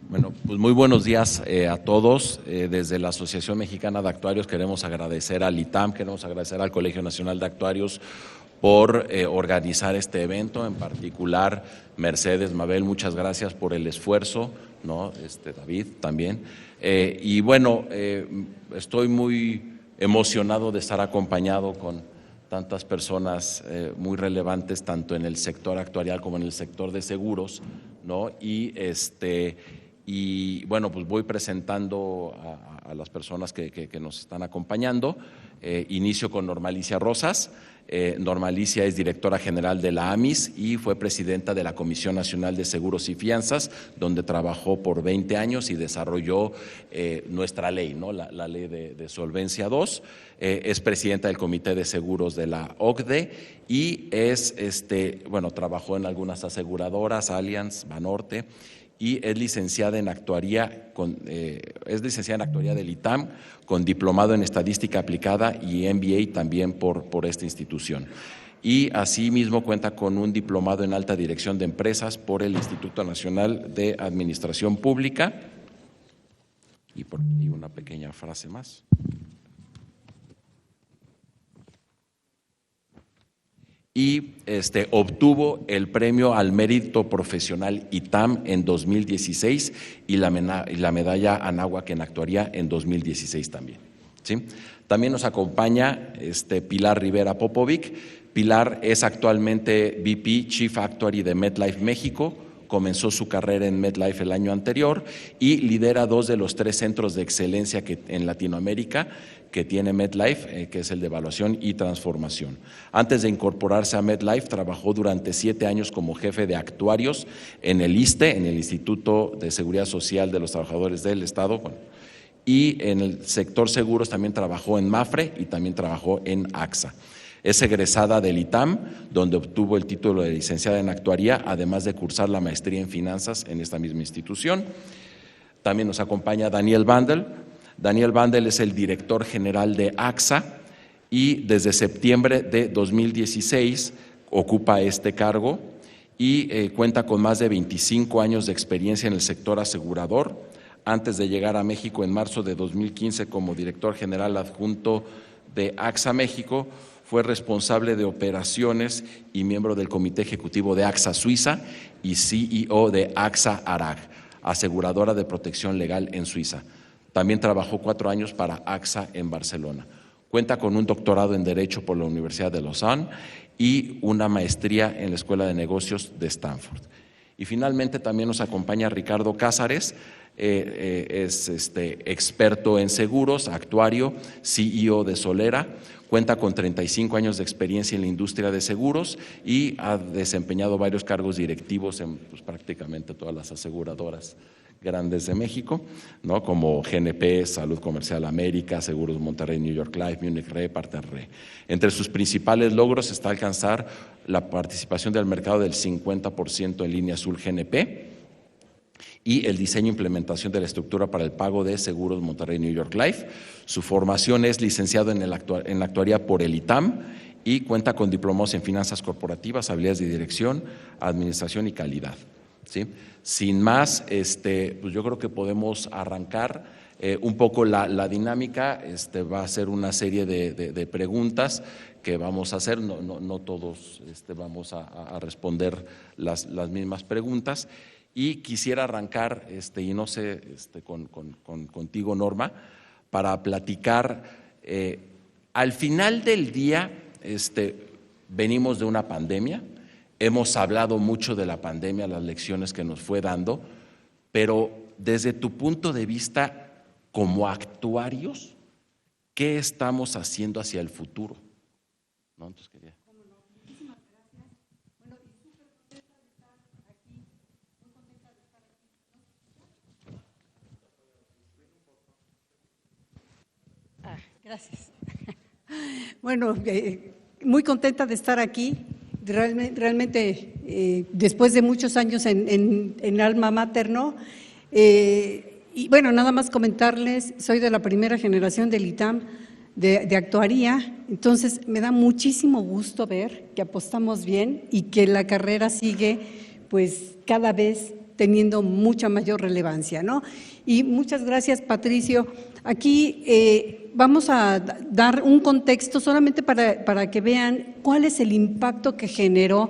Bueno, pues muy buenos días a todos. Desde la Asociación Mexicana de Actuarios queremos agradecer al ITAM, queremos agradecer al Colegio Nacional de Actuarios por organizar este evento, en particular Mercedes, Mabel, muchas gracias por el esfuerzo, ¿no? David también. Y bueno, estoy muy emocionado de estar acompañado con tantas personas muy relevantes, tanto en el sector actuarial como en el sector de seguros, ¿no? Y bueno, pues voy presentando a las personas que nos están acompañando. Inicio con Normalicia Rosas. Normalicia es directora general de la AMIS y fue presidenta de la Comisión Nacional de Seguros y Fianzas, donde trabajó por 20 años y desarrolló nuestra ley, ¿no? La ley de Solvencia II. Es presidenta del Comité de Seguros de la OCDE y trabajó en algunas aseguradoras, Allianz, Banorte, y es licenciada en actuaría del ITAM con diplomado en estadística aplicada y MBA también por esta institución. Y asimismo cuenta con un diplomado en alta dirección de empresas por el Instituto Nacional de Administración Pública. Y por aquí una pequeña frase más. Y obtuvo el premio al mérito profesional ITAM en 2016 y la medalla Anáhuac en actuaría en 2016 también, ¿sí? También nos acompaña Pilar Rivera Popovic. Pilar es actualmente VP Chief Actuary de MetLife México. Comenzó su carrera en MetLife el año anterior y lidera 2 de los 3 centros de excelencia en Latinoamérica que tiene MetLife, que es el de evaluación y transformación. Antes de incorporarse a MetLife, trabajó durante 7 años como jefe de actuarios en el ISSSTE, en el Instituto de Seguridad Social de los Trabajadores del Estado, y en el sector seguros también trabajó en MAFRE y también trabajó en AXA. Es egresada del ITAM, donde obtuvo el título de licenciada en actuaría, además de cursar la maestría en finanzas en esta misma institución. También nos acompaña Daniel Bandel. Daniel Bandel es el director general de AXA y desde septiembre de 2016 ocupa este cargo y cuenta con más de 25 años de experiencia en el sector asegurador. Antes de llegar a México en marzo de 2015 como director general adjunto de AXA México, fue responsable de operaciones y miembro del Comité Ejecutivo de AXA Suiza y CEO de AXA ARAG, aseguradora de protección legal en Suiza. También trabajó 4 años para AXA en Barcelona. Cuenta con un doctorado en Derecho por la Universidad de Lausanne y una maestría en la Escuela de Negocios de Stanford. Y finalmente también nos acompaña Ricardo Cázares. Es experto en seguros, actuario, CEO de Solera. Cuenta con 35 años de experiencia en la industria de seguros y ha desempeñado varios cargos directivos en prácticamente todas las aseguradoras grandes de México, ¿no? Como GNP, Salud Comercial América, Seguros Monterrey, New York Life, Munich Re, Parter Re. Entre sus principales logros está alcanzar la participación del mercado del 50% en línea azul GNP y el diseño e implementación de la estructura para el pago de Seguros Monterrey New York Life. Su formación es licenciado en la actuaría por el ITAM y cuenta con diplomados en finanzas corporativas, habilidades de dirección, administración y calidad, ¿sí? Sin más, pues yo creo que podemos arrancar un poco la dinámica. Va a ser una serie de preguntas que vamos a hacer, no todos vamos a responder las mismas preguntas. Y quisiera arrancar, y no sé, contigo, Norma, para platicar. Al final del día, venimos de una pandemia, hemos hablado mucho de la pandemia, las lecciones que nos fue dando, pero desde tu punto de vista como actuarios, ¿qué estamos haciendo hacia el futuro? ¿No? Entonces quería… Gracias. Bueno, muy contenta de estar aquí. Realmente después de muchos años en Alma Mater, ¿no? Y bueno, nada más comentarles, soy de la primera generación del ITAM de actuaría, entonces me da muchísimo gusto ver que apostamos bien y que la carrera sigue pues cada vez teniendo mucha mayor relevancia, ¿no? Y muchas gracias, Patricio. Aquí vamos a dar un contexto solamente para que vean cuál es el impacto que generó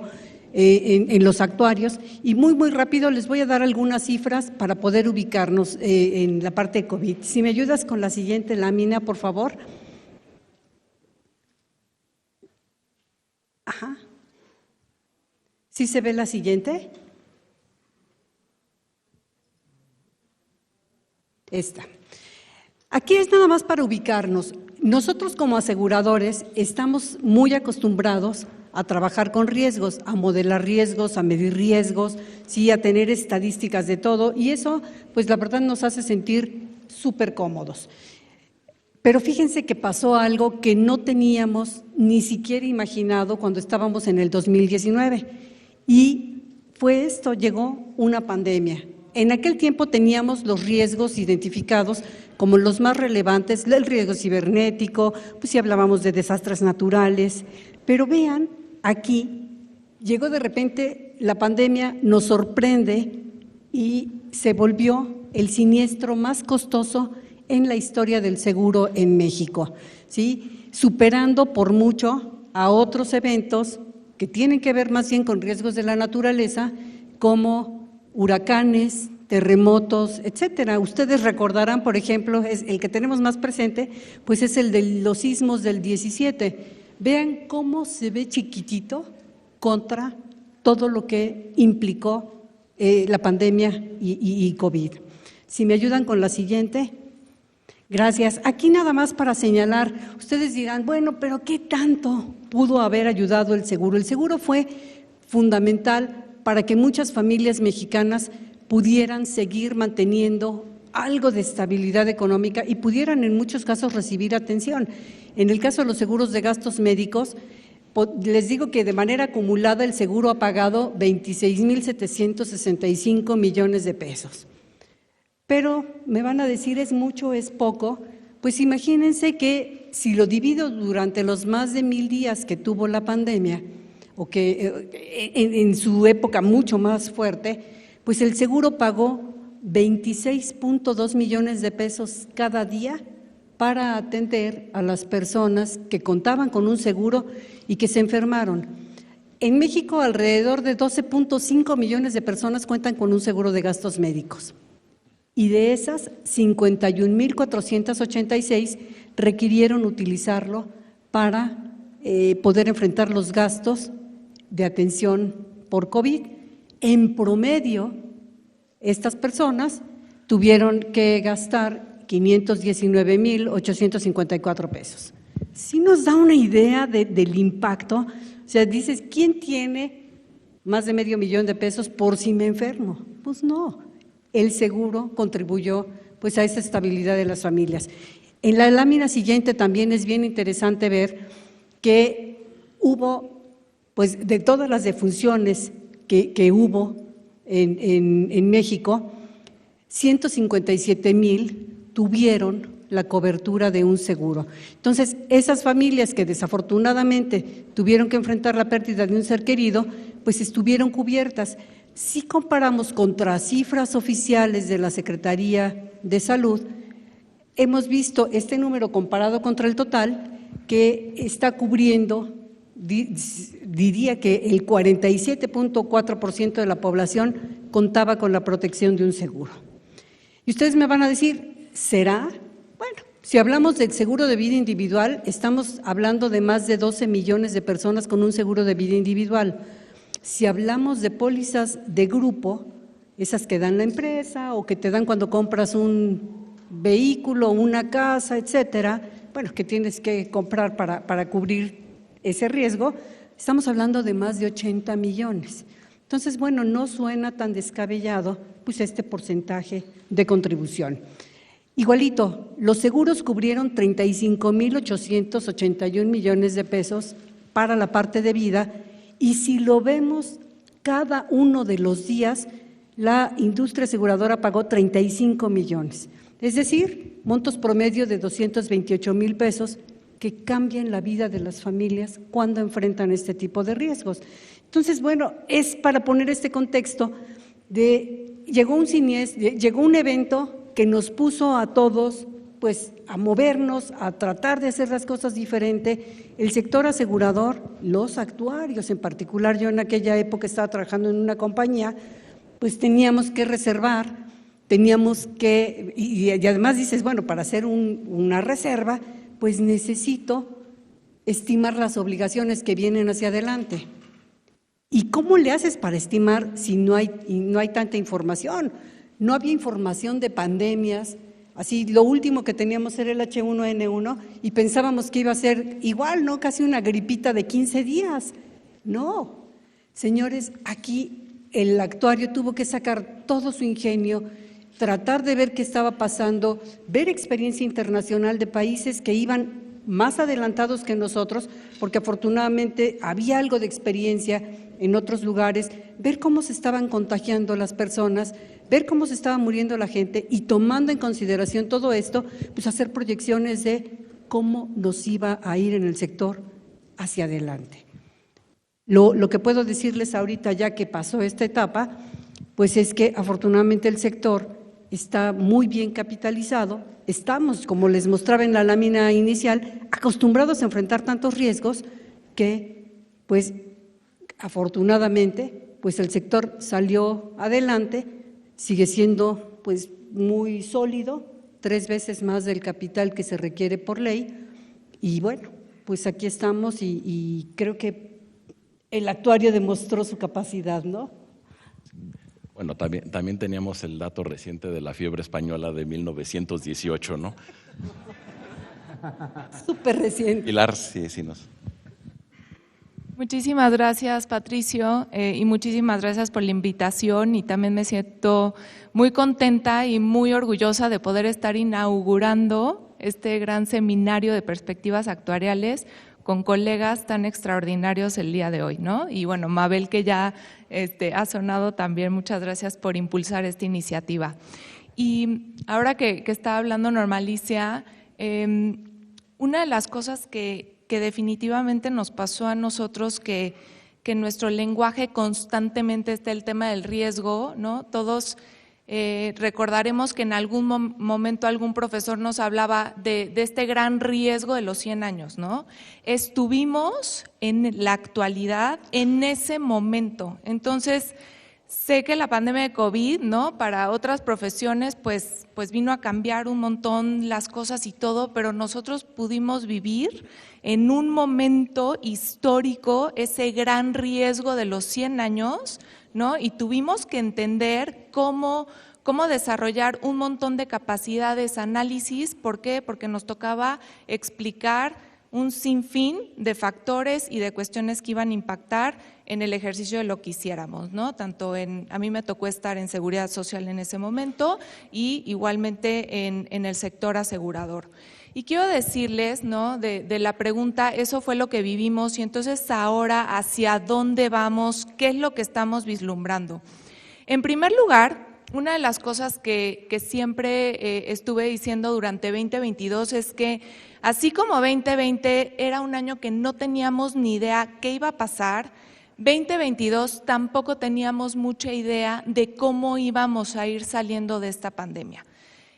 en los actuarios, y muy rápido les voy a dar algunas cifras para poder ubicarnos en la parte de COVID. Si me ayudas con la siguiente lámina, por favor. Ajá. ¿Sí se ve la siguiente? Esta. Aquí es nada más para ubicarnos. Nosotros como aseguradores estamos muy acostumbrados a trabajar con riesgos, a modelar riesgos, a medir riesgos, sí, a tener estadísticas de todo, y eso, pues la verdad nos hace sentir súper cómodos. Pero fíjense que pasó algo que no teníamos ni siquiera imaginado cuando estábamos en el 2019, y fue esto, llegó una pandemia. En aquel tiempo teníamos los riesgos identificados como los más relevantes, el riesgo cibernético, pues si hablábamos de desastres naturales, pero vean, aquí llegó de repente la pandemia, nos sorprende y se volvió el siniestro más costoso en la historia del seguro en México, ¿sí? Superando por mucho a otros eventos que tienen que ver más bien con riesgos de la naturaleza, como huracanes, terremotos, etcétera. Ustedes recordarán, por ejemplo, es el que tenemos más presente, pues es el de los sismos del 17. Vean cómo se ve chiquitito contra todo lo que implicó la pandemia y COVID. Si me ayudan con la siguiente. Gracias. Aquí nada más para señalar, ustedes dirán, bueno, pero ¿qué tanto pudo haber ayudado el seguro? El seguro fue fundamental para que muchas familias mexicanas pudieran seguir manteniendo algo de estabilidad económica y pudieran en muchos casos recibir atención. En el caso de los seguros de gastos médicos, les digo que de manera acumulada el seguro ha pagado 26,765 millones de pesos. Pero me van a decir, ¿es mucho, es poco? Pues imagínense que si lo divido durante los más de 1,000 días que tuvo la pandemia, o que en su época mucho más fuerte, pues el seguro pagó 26.2 millones de pesos cada día para atender a las personas que contaban con un seguro y que se enfermaron. En México, alrededor de 12.5 millones de personas cuentan con un seguro de gastos médicos. Y de esas, 51,486 requirieron utilizarlo para poder enfrentar los gastos de atención por COVID. En promedio, estas personas tuvieron que gastar 519,854 pesos. Sí nos da una idea del impacto. O sea, dices, ¿quién tiene más de $500,000 de pesos por si me enfermo? Pues no. El seguro contribuyó pues a esa estabilidad de las familias. En la lámina siguiente también es bien interesante ver que hubo, pues de todas las defunciones que hubo en México, 157,000 tuvieron la cobertura de un seguro. Entonces, esas familias que desafortunadamente tuvieron que enfrentar la pérdida de un ser querido, pues estuvieron cubiertas. Si comparamos contra cifras oficiales de la Secretaría de Salud, hemos visto este número comparado contra el total que está cubriendo, diría que el 47.4% de la población contaba con la protección de un seguro. Y ustedes me van a decir, ¿será? Bueno, si hablamos del seguro de vida individual, estamos hablando de más de 12 millones de personas con un seguro de vida individual. Si hablamos de pólizas de grupo, esas que dan la empresa o que te dan cuando compras un vehículo, una casa, etcétera, bueno, que tienes que comprar para cubrir ese riesgo, estamos hablando de más de 80 millones. Entonces, bueno, no suena tan descabellado pues este porcentaje de contribución. Igualito, los seguros cubrieron 35,881 millones de pesos para la parte de vida. Y si lo vemos cada uno de los días, la industria aseguradora pagó 35 millones, es decir, montos promedio de 228,000 pesos que cambian la vida de las familias cuando enfrentan este tipo de riesgos. Entonces, bueno, es para poner este contexto de llegó un siniestro, llegó un evento que nos puso a todos pues a movernos, a tratar de hacer las cosas diferente. El sector asegurador, los actuarios en particular, yo en aquella época estaba trabajando en una compañía, pues teníamos que reservar, teníamos que, y además dices, bueno, para hacer una reserva, pues necesito estimar las obligaciones que vienen hacia adelante. ¿Y cómo le haces para estimar si no hay tanta información? No había información de pandemias. Así, lo último que teníamos era el H1N1 y pensábamos que iba a ser igual, ¿no? Casi una gripita de 15 días. No, señores, aquí el actuario tuvo que sacar todo su ingenio, tratar de ver qué estaba pasando, ver experiencia internacional de países que iban más adelantados que nosotros, porque afortunadamente había algo de experiencia en otros lugares, ver cómo se estaban contagiando las personas, ver cómo se estaba muriendo la gente y tomando en consideración todo esto, pues hacer proyecciones de cómo nos iba a ir en el sector hacia adelante. Lo que puedo decirles ahorita ya que pasó esta etapa, pues es que afortunadamente el sector está muy bien capitalizado, estamos, como les mostraba en la lámina inicial, acostumbrados a enfrentar tantos riesgos que, pues, afortunadamente, pues el sector salió adelante, sigue siendo pues muy sólido, 3 veces más del capital que se requiere por ley, y bueno, pues aquí estamos y creo que el actuario demostró su capacidad, ¿no? Bueno, también teníamos el dato reciente de la fiebre española de 1918, ¿no? Súper reciente. Pilar, sí nos… Muchísimas gracias, Patricio, y muchísimas gracias por la invitación, y también me siento muy contenta y muy orgullosa de poder estar inaugurando este gran seminario de perspectivas actuariales con colegas tan extraordinarios el día de hoy, ¿no? Y bueno, Mabel, que ya ha sonado también, muchas gracias por impulsar esta iniciativa. Y ahora que está hablando Normalicia, una de las cosas que definitivamente nos pasó a nosotros, que en nuestro lenguaje constantemente está el tema del riesgo, ¿no? Todos recordaremos que en algún momento algún profesor nos hablaba de este gran riesgo de los 100 años, ¿no? Estuvimos en la actualidad en ese momento. Entonces, sé que la pandemia de COVID, ¿no? Para otras profesiones, pues vino a cambiar un montón las cosas y todo, pero nosotros pudimos vivir en un momento histórico ese gran riesgo de los 100 años, ¿no? Y tuvimos que entender cómo desarrollar un montón de capacidades, análisis. ¿Por qué? Porque nos tocaba explicar un sinfín de factores y de cuestiones que iban a impactar en el ejercicio de lo que hiciéramos, ¿no? Tanto a mí me tocó estar en seguridad social en ese momento y igualmente en el sector asegurador. Y quiero decirles, ¿no? De la pregunta, eso fue lo que vivimos, y entonces ahora, ¿hacia dónde vamos? ¿Qué es lo que estamos vislumbrando? En primer lugar, una de las cosas que siempre estuve diciendo durante 2022 es que así como 2020 era un año que no teníamos ni idea qué iba a pasar, 2022 tampoco teníamos mucha idea de cómo íbamos a ir saliendo de esta pandemia.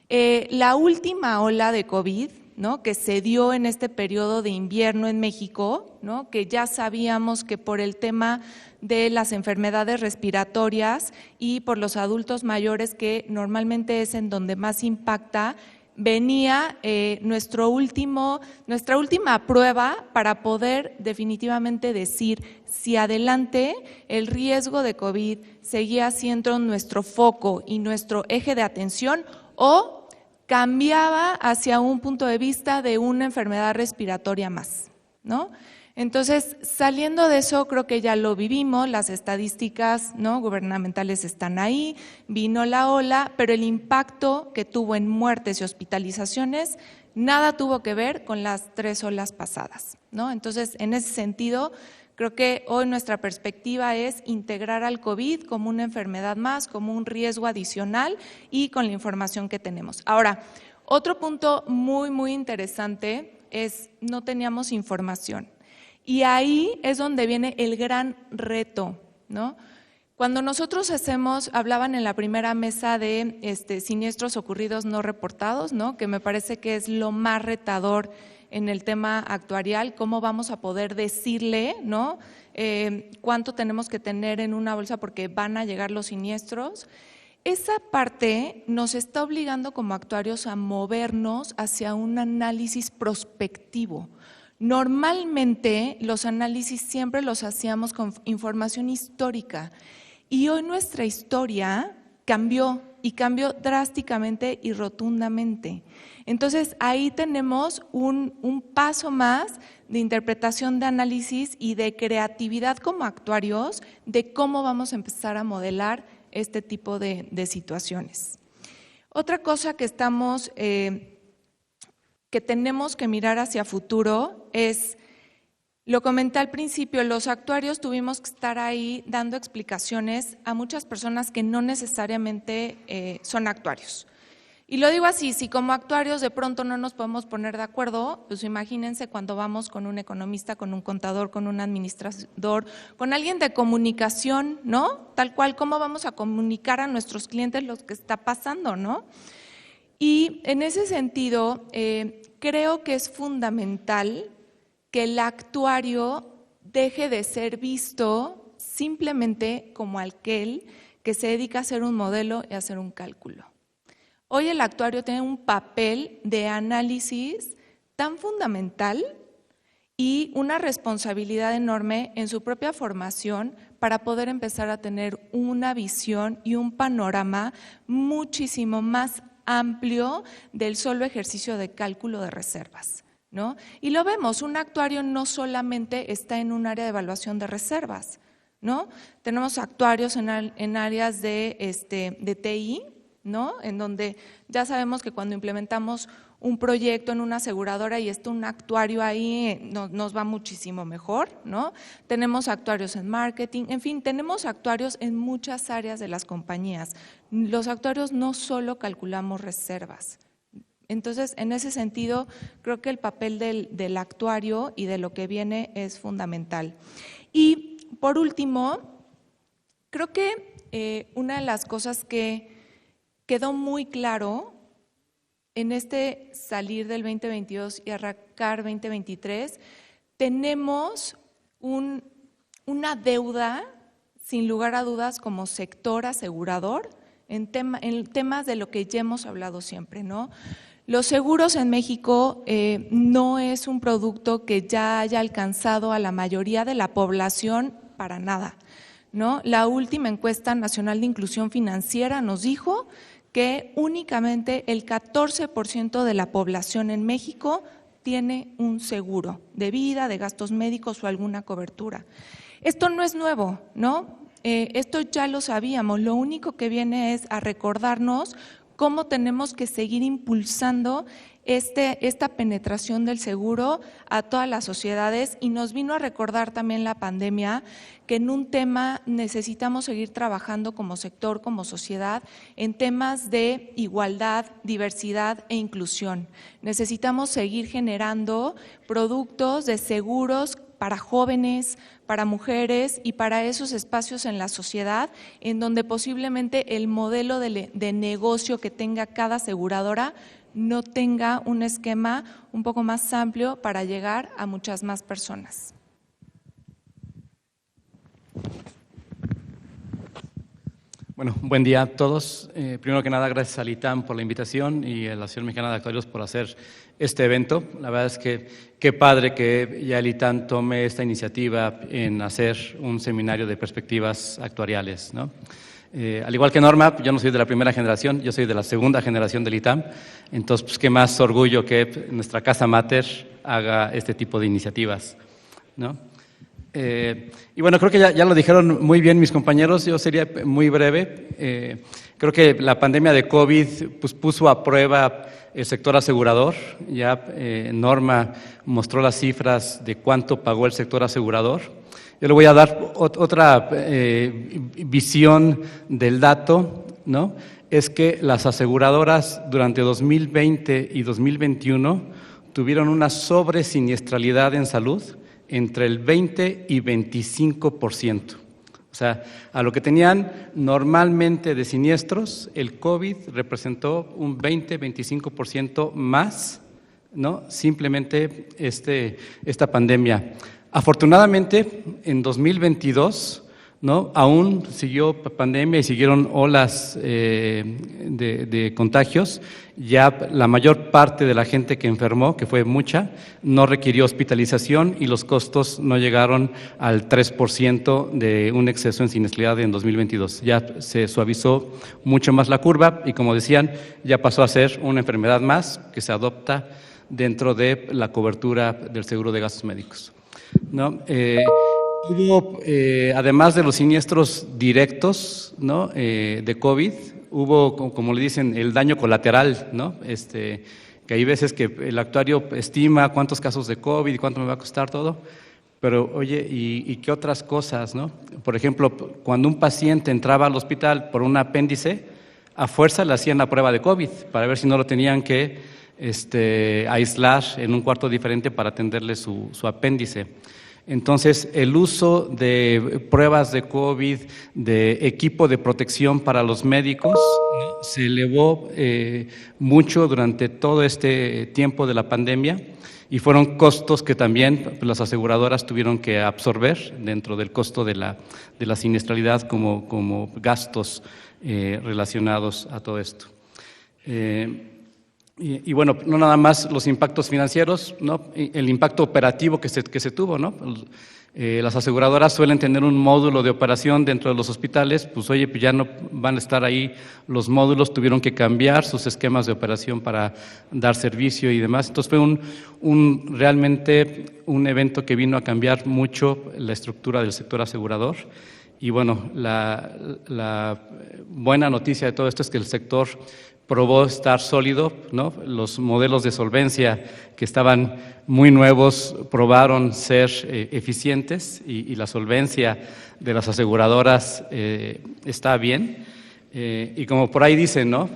La última ola de COVID, ¿no? Que se dio en este periodo de invierno en México, ¿no? Que ya sabíamos que por el tema de las enfermedades respiratorias y por los adultos mayores, que normalmente es en donde más impacta, venía nuestra última prueba para poder definitivamente decir si adelante el riesgo de COVID seguía siendo nuestro foco y nuestro eje de atención o cambiaba hacia un punto de vista de una enfermedad respiratoria más, ¿no? Entonces, saliendo de eso, creo que ya lo vivimos, las estadísticas, ¿no? Gubernamentales están ahí, vino la ola, pero el impacto que tuvo en muertes y hospitalizaciones nada tuvo que ver con las 3 olas pasadas, ¿no? Entonces, en ese sentido, creo que hoy nuestra perspectiva es integrar al COVID como una enfermedad más, como un riesgo adicional y con la información que tenemos. Ahora, otro punto muy, muy interesante es no teníamos información. Y ahí es donde viene el gran reto, ¿no? Cuando nosotros hablaban en la primera mesa de siniestros ocurridos no reportados, ¿no? Que me parece que es lo más retador en el tema actuarial, cómo vamos a poder decirle, ¿no? Cuánto tenemos que tener en una bolsa porque van a llegar los siniestros. Esa parte nos está obligando como actuarios a movernos hacia un análisis prospectivo. Normalmente los análisis siempre los hacíamos con información histórica y hoy nuestra historia cambió y cambió drásticamente y rotundamente. Entonces ahí tenemos un paso más de interpretación de análisis y de creatividad como actuarios de cómo vamos a empezar a modelar este tipo de situaciones. Otra cosa que que tenemos que mirar hacia futuro es, lo comenté al principio, los actuarios tuvimos que estar ahí dando explicaciones a muchas personas que no necesariamente son actuarios. Y lo digo así, si como actuarios de pronto no nos podemos poner de acuerdo, pues imagínense cuando vamos con un economista, con un contador, con un administrador, con alguien de comunicación, ¿no? Tal cual, ¿cómo vamos a comunicar a nuestros clientes lo que está pasando, ¿no? Y en ese sentido, creo que es fundamental que el actuario deje de ser visto simplemente como aquel que se dedica a hacer un modelo y a hacer un cálculo. Hoy el actuario tiene un papel de análisis tan fundamental y una responsabilidad enorme en su propia formación para poder empezar a tener una visión y un panorama muchísimo más amplio del solo ejercicio de cálculo de reservas, ¿no? Y lo vemos, un actuario no solamente está en un área de evaluación de reservas, ¿no? Tenemos actuarios en áreas de TI, ¿no? En donde ya sabemos que cuando implementamos un proyecto en una aseguradora y está un actuario ahí, nos va muchísimo mejor, ¿no? Tenemos actuarios en marketing, en fin, tenemos actuarios en muchas áreas de las compañías. Los actuarios no solo calculamos reservas. Entonces, en ese sentido, creo que el papel del actuario y de lo que viene es fundamental. Y, por último, creo que una de las cosas que quedó muy claro en este salir del 2022 y arrancar 2023, tenemos una deuda, sin lugar a dudas, como sector asegurador, en temas de lo que ya hemos hablado siempre, ¿no? Los seguros en México no es un producto que ya haya alcanzado a la mayoría de la población para nada, ¿no? La última encuesta nacional de inclusión financiera nos dijo que únicamente el 14% de la población en México tiene un seguro de vida, de gastos médicos o alguna cobertura. Esto no es nuevo, ¿no? Esto ya lo sabíamos, lo único que viene es a recordarnos cómo tenemos que seguir impulsando esta penetración del seguro a todas las sociedades y nos vino a recordar también la pandemia que en un tema necesitamos seguir trabajando como sector, como sociedad, en temas de igualdad, diversidad e inclusión. Necesitamos seguir generando productos de seguros para jóvenes, para mujeres y para esos espacios en la sociedad en donde posiblemente el modelo de negocio que tenga cada aseguradora no tenga un esquema un poco más amplio para llegar a muchas más personas. Bueno, buen día a todos. Primero que nada, gracias al ITAM por la invitación y a la Asociación Mexicana de Actuarios por hacer este evento. La verdad es que qué padre que ya el ITAM tome esta iniciativa en hacer un seminario de perspectivas actuariales, ¿no? Al igual que Norma, yo no soy de la primera generación, yo soy de la segunda generación del ITAM, entonces pues qué más orgullo que nuestra casa mater haga este tipo de iniciativas, ¿no? Y bueno, creo que ya lo dijeron muy bien mis compañeros, yo sería muy breve. Creo que la pandemia de COVID pues, puso a prueba el sector asegurador. Ya Norma mostró las cifras de cuánto pagó el sector asegurador. Yo le voy a dar otra visión del dato, ¿no? Es que las aseguradoras durante 2020 y 2021 tuvieron una sobresiniestralidad en salud entre el 20 y 25%. O sea, a lo que tenían normalmente de siniestros, el COVID representó un 20-25% más, ¿no? Simplemente esta pandemia. Afortunadamente, en 2022, ¿no? Aún siguió pandemia y siguieron olas de contagios. Ya la mayor parte de la gente que enfermó, que fue mucha, no requirió hospitalización y los costos no llegaron al 3% de un exceso en siniestralidad en 2022. Ya se suavizó mucho más la curva y, como decían, ya pasó a ser una enfermedad más que se adopta dentro de la cobertura del seguro de gastos médicos, ¿no? Hubo, además de los siniestros directos, ¿no? De COVID, hubo, como le dicen, el daño colateral, ¿no? Que hay veces que el actuario estima cuántos casos de COVID y cuánto me va a costar todo, pero oye, ¿y qué otras cosas, no? Por ejemplo, cuando un paciente entraba al hospital por un apéndice, a fuerza le hacían la prueba de COVID para ver si no lo tenían que aislar en un cuarto diferente para atenderle su apéndice. Entonces, el uso de pruebas de COVID, de equipo de protección para los médicos, se elevó mucho durante todo este tiempo de la pandemia y fueron costos que también las aseguradoras tuvieron que absorber dentro del costo de la siniestralidad como gastos relacionados a todo esto. Y bueno, no nada más los impactos financieros, ¿no? El impacto operativo que se tuvo, ¿no? Las aseguradoras suelen tener un módulo de operación dentro de los hospitales, pues oye, pues ya no van a estar ahí los módulos, tuvieron que cambiar sus esquemas de operación para dar servicio y demás. Entonces fue realmente un evento que vino a cambiar mucho la estructura del sector asegurador. Y bueno, la buena noticia de todo esto es que el sector probó estar sólido, ¿no? Los modelos de solvencia que estaban muy nuevos probaron ser eficientes y la solvencia de las aseguradoras está bien. Y como por ahí dicen, ¿no?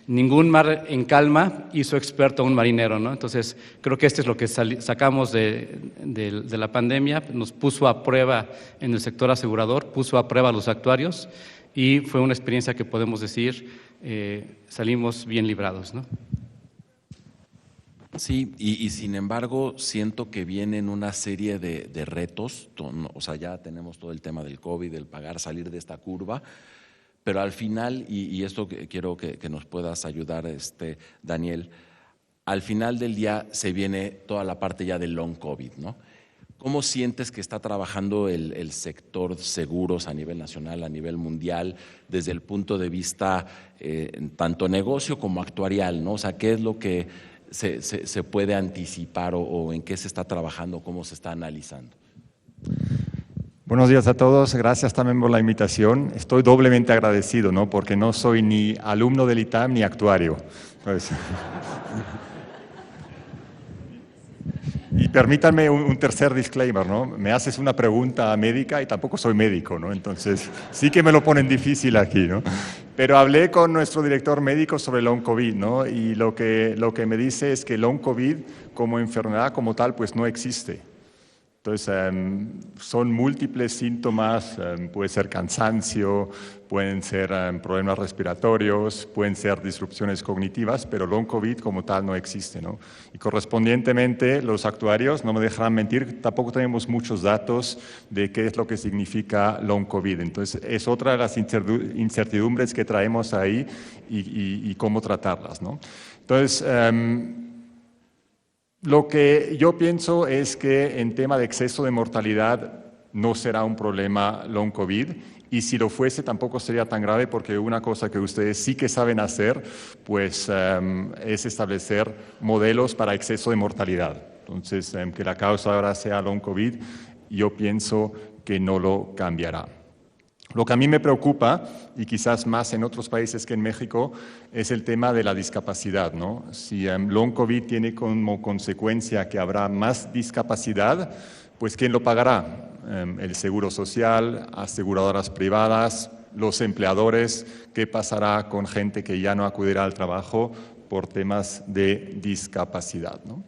Ningún mar en calma hizo experto a un marinero, ¿no? Entonces, creo que esto es lo que sacamos de la pandemia, nos puso a prueba en el sector asegurador, puso a prueba a los actuarios y fue una experiencia que podemos decir salimos bien librados, ¿no? Sí, y sin embargo siento que vienen una serie de retos, o sea, ya tenemos todo el tema del COVID, el pagar, salir de esta curva, pero al final, y esto quiero que nos puedas ayudar, Daniel, al final del día se viene toda la parte ya del long COVID, ¿no? ¿Cómo sientes que está trabajando el sector seguros a nivel nacional, a nivel mundial, desde el punto de vista tanto negocio como actuarial, ¿no? O sea, ¿qué es lo que se puede anticipar o en qué se está trabajando, cómo se está analizando? Buenos días a todos, gracias también por la invitación. Estoy doblemente agradecido, ¿no? Porque no soy ni alumno del ITAM ni actuario. Pues, y permítanme un tercer disclaimer, ¿no? Me haces una pregunta médica y tampoco soy médico, ¿no? Entonces sí que me lo ponen difícil aquí, ¿no? Pero hablé con nuestro director médico sobre long COVID, ¿no? Y lo que me dice es que long COVID como enfermedad como tal pues no existe. Entonces, son múltiples síntomas, puede ser cansancio, pueden ser problemas respiratorios, pueden ser disrupciones cognitivas, pero long COVID como tal no existe, ¿no? Y correspondientemente, los actuarios, no me dejarán mentir, tampoco tenemos muchos datos de qué es lo que significa long COVID. Entonces, es otra de las incertidumbres que traemos ahí y cómo tratarlas, ¿no? Entonces, lo que yo pienso es que en tema de exceso de mortalidad no será un problema long COVID y si lo fuese tampoco sería tan grave porque una cosa que ustedes sí que saben hacer pues es establecer modelos para exceso de mortalidad. Entonces, que la causa ahora sea long COVID, yo pienso que no lo cambiará. Lo que a mí me preocupa, y quizás más en otros países que en México, es el tema de la discapacidad, ¿no? Si long COVID tiene como consecuencia que habrá más discapacidad, pues ¿quién lo pagará? El Seguro Social, aseguradoras privadas, los empleadores. ¿Qué pasará con gente que ya no acudirá al trabajo por temas de discapacidad, ¿no?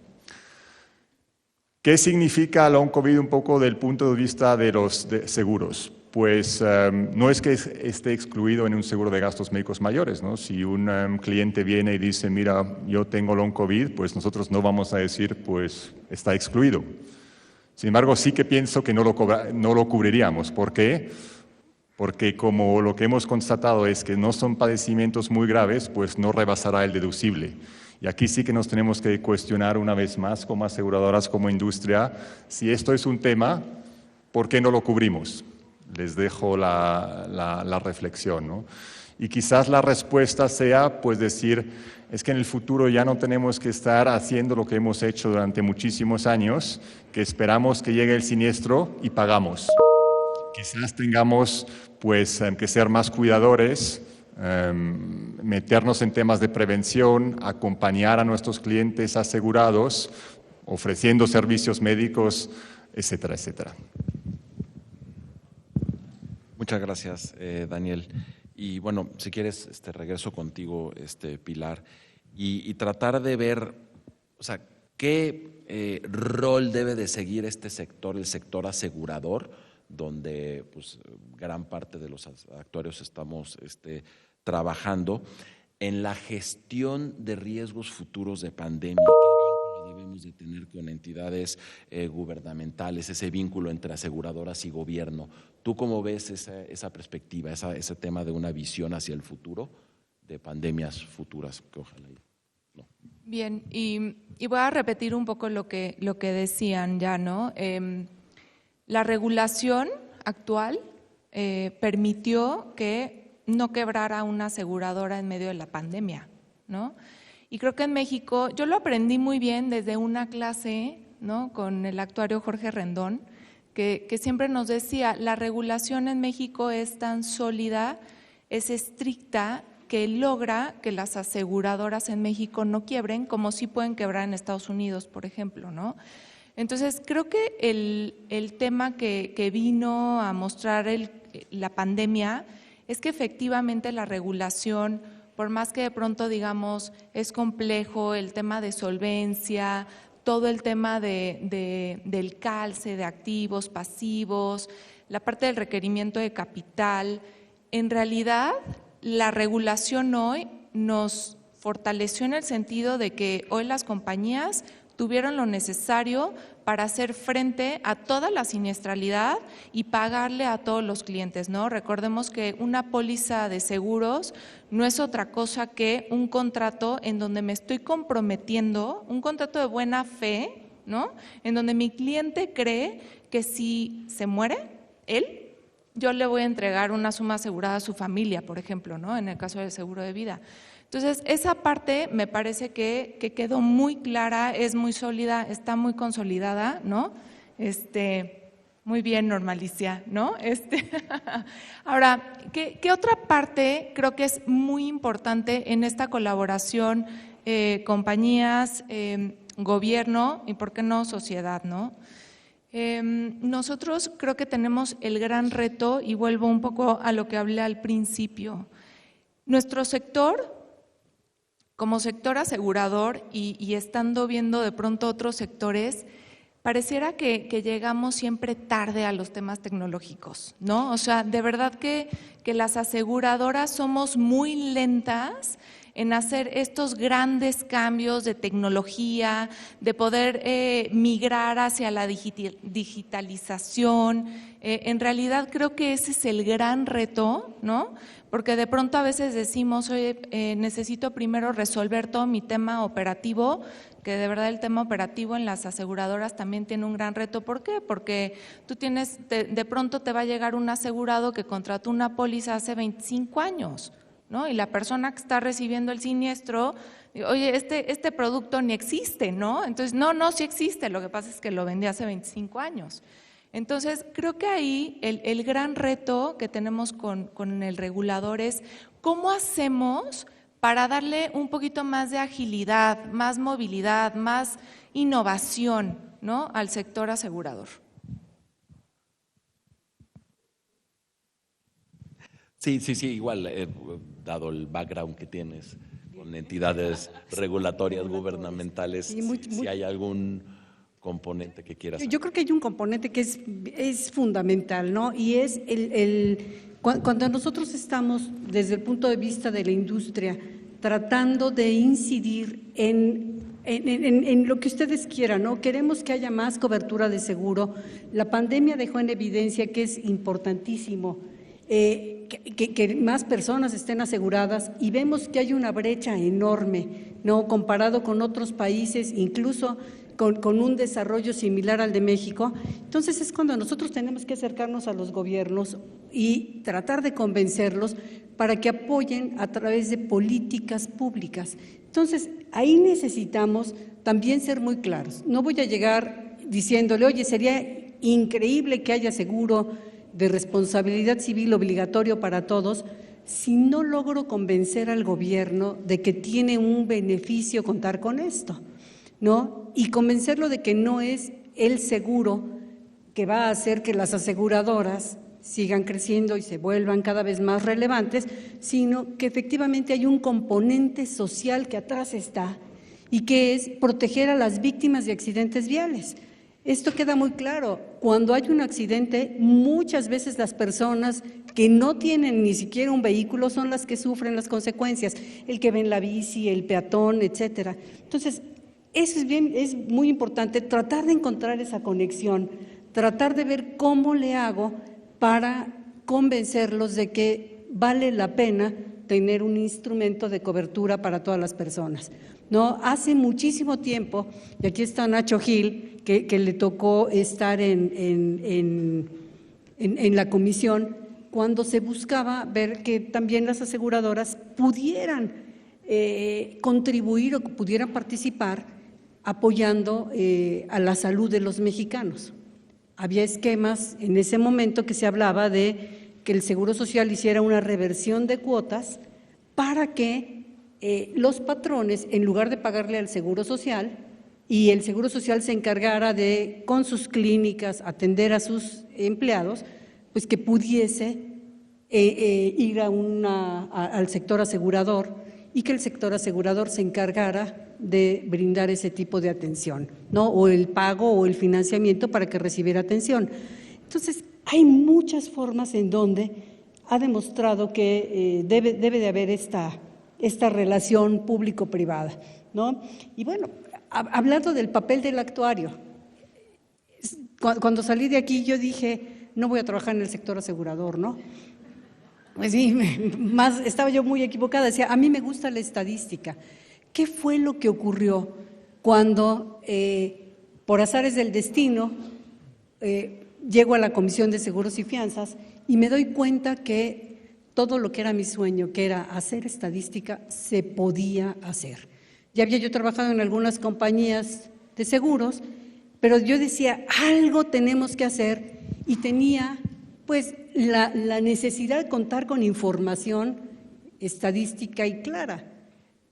¿Qué significa long COVID un poco del punto de vista de los seguros? pues no es que esté excluido en un seguro de gastos médicos mayores, ¿no? Si un cliente viene y dice, mira, yo tengo long COVID, pues nosotros no vamos a decir, pues está excluido. Sin embargo, sí que pienso que no lo cubriríamos. ¿Por qué? Porque como lo que hemos constatado es que no son padecimientos muy graves, pues no rebasará el deducible. Y aquí sí que nos tenemos que cuestionar una vez más, como aseguradoras, como industria, si esto es un tema, ¿por qué no lo cubrimos? Les dejo la reflexión, ¿no? Y quizás la respuesta sea, pues decir, es que en el futuro ya no tenemos que estar haciendo lo que hemos hecho durante muchísimos años, que esperamos que llegue el siniestro y pagamos. Quizás tengamos, pues, que ser más cuidadores, meternos en temas de prevención, acompañar a nuestros clientes asegurados, ofreciendo servicios médicos, etcétera, etcétera. Muchas gracias, Daniel. Y bueno, si quieres, regreso contigo, Pilar, y tratar de ver, o sea, qué rol debe de seguir este sector, el sector asegurador, donde pues gran parte de los actuarios estamos trabajando en la gestión de riesgos futuros de pandemia. ¿Qué vínculo debemos de tener con entidades gubernamentales, ese vínculo entre aseguradoras y gobierno? ¿Tú cómo ves esa perspectiva, ese tema de una visión hacia el futuro de pandemias futuras? Que ojalá no. Bien, y voy a repetir un poco lo que decían ya, ¿no? La regulación actual permitió que no quebrara una aseguradora en medio de la pandemia, ¿no? Y creo que en México, yo lo aprendí muy bien desde una clase, ¿no?, con el actuario Jorge Rendón, que siempre nos decía, la regulación en México es tan sólida, es estricta, que logra que las aseguradoras en México no quiebren, como sí pueden quebrar en Estados Unidos, por ejemplo, ¿no? Entonces, creo que el tema que vino a mostrar la pandemia es que efectivamente la regulación, por más que de pronto digamos es complejo el tema de solvencia, todo el tema del calce de activos, pasivos, la parte del requerimiento de capital, en realidad la regulación hoy nos fortaleció en el sentido de que hoy las compañías tuvieron lo necesario para hacer frente a toda la siniestralidad y pagarle a todos los clientes, ¿no? Recordemos que una póliza de seguros no es otra cosa que un contrato en donde me estoy comprometiendo, un contrato de buena fe, ¿no?, en donde mi cliente cree que si se muere él, yo le voy a entregar una suma asegurada a su familia, por ejemplo, ¿no?, en el caso del seguro de vida. Entonces, esa parte me parece que quedó muy clara, es muy sólida, está muy consolidada, ¿no? Muy bien, Normalicia, ¿no? Ahora, ¿qué otra parte creo que es muy importante en esta colaboración, compañías, gobierno y, ¿por qué no, sociedad, no? Nosotros creo que tenemos el gran reto, y vuelvo un poco a lo que hablé al principio. Nuestro sector, como sector asegurador y estando viendo de pronto otros sectores, pareciera que llegamos siempre tarde a los temas tecnológicos, ¿no? O sea, de verdad que las aseguradoras somos muy lentas en hacer estos grandes cambios de tecnología, de poder migrar hacia la digitalización. En realidad creo que ese es el gran reto, ¿no? Porque de pronto a veces decimos, oye, necesito primero resolver todo mi tema operativo, que de verdad el tema operativo en las aseguradoras también tiene un gran reto. ¿Por qué? Porque tú tienes, de pronto te va a llegar un asegurado que contrató una póliza hace 25 años, ¿no? Y la persona que está recibiendo el siniestro, oye, este producto ni existe, ¿no? Entonces, no, sí existe, lo que pasa es que lo vendí hace 25 años. Entonces, creo que ahí el gran reto que tenemos con el regulador es cómo hacemos para darle un poquito más de agilidad, más movilidad, más innovación, ¿no?, al sector asegurador. Sí, igual, dado el background que tienes con entidades regulatorias gubernamentales, si hay algún componente que quieras. Yo creo que hay un componente que es fundamental, ¿no? Y es cuando nosotros estamos desde el punto de vista de la industria tratando de incidir en lo que ustedes quieran, ¿no? Queremos que haya más cobertura de seguro. La pandemia dejó en evidencia que es importantísimo que más personas estén aseguradas, y vemos que hay una brecha enorme, ¿no? Comparado con otros países, incluso con un desarrollo similar al de México. Entonces es cuando nosotros tenemos que acercarnos a los gobiernos y tratar de convencerlos para que apoyen a través de políticas públicas. Entonces ahí necesitamos también ser muy claros. No voy a llegar diciéndole, oye, sería increíble que haya seguro de responsabilidad civil obligatorio para todos, si no logro convencer al gobierno de que tiene un beneficio contar con esto, ¿no? Y convencerlo de que no es el seguro que va a hacer que las aseguradoras sigan creciendo y se vuelvan cada vez más relevantes, sino que efectivamente hay un componente social que atrás está y que es proteger a las víctimas de accidentes viales. Esto queda muy claro. Cuando hay un accidente, muchas veces las personas que no tienen ni siquiera un vehículo son las que sufren las consecuencias, el que ve en la bici, el peatón, etcétera. Entonces, eso es muy importante, tratar de encontrar esa conexión, tratar de ver cómo le hago para convencerlos de que vale la pena tener un instrumento de cobertura para todas las personas. No, hace muchísimo tiempo, y aquí está Nacho Gil, que le tocó estar en la comisión, cuando se buscaba ver que también las aseguradoras pudieran contribuir o pudieran participar apoyando a la salud de los mexicanos. Había esquemas en ese momento que se hablaba de que el Seguro Social hiciera una reversión de cuotas para que los patrones, en lugar de pagarle al Seguro Social, y el Seguro Social se encargara de, con sus clínicas, atender a sus empleados, pues que pudiese ir al sector asegurador y que el sector asegurador se encargara de brindar ese tipo de atención, ¿no? O el pago o el financiamiento para que recibiera atención. Entonces, hay muchas formas en donde ha demostrado que debe de haber esta relación público-privada, ¿no? Y bueno, hablando del papel del actuario, cuando salí de aquí yo dije, no voy a trabajar en el sector asegurador, ¿no? Pues sí, estaba yo muy equivocada, decía, a mí me gusta la estadística. ¿Qué fue lo que ocurrió cuando, por azares del destino, llego a la Comisión de Seguros y Fianzas y me doy cuenta que todo lo que era mi sueño, que era hacer estadística, se podía hacer? Ya había yo trabajado en algunas compañías de seguros, pero yo decía, algo tenemos que hacer, y tenía pues la necesidad de contar con información estadística y clara.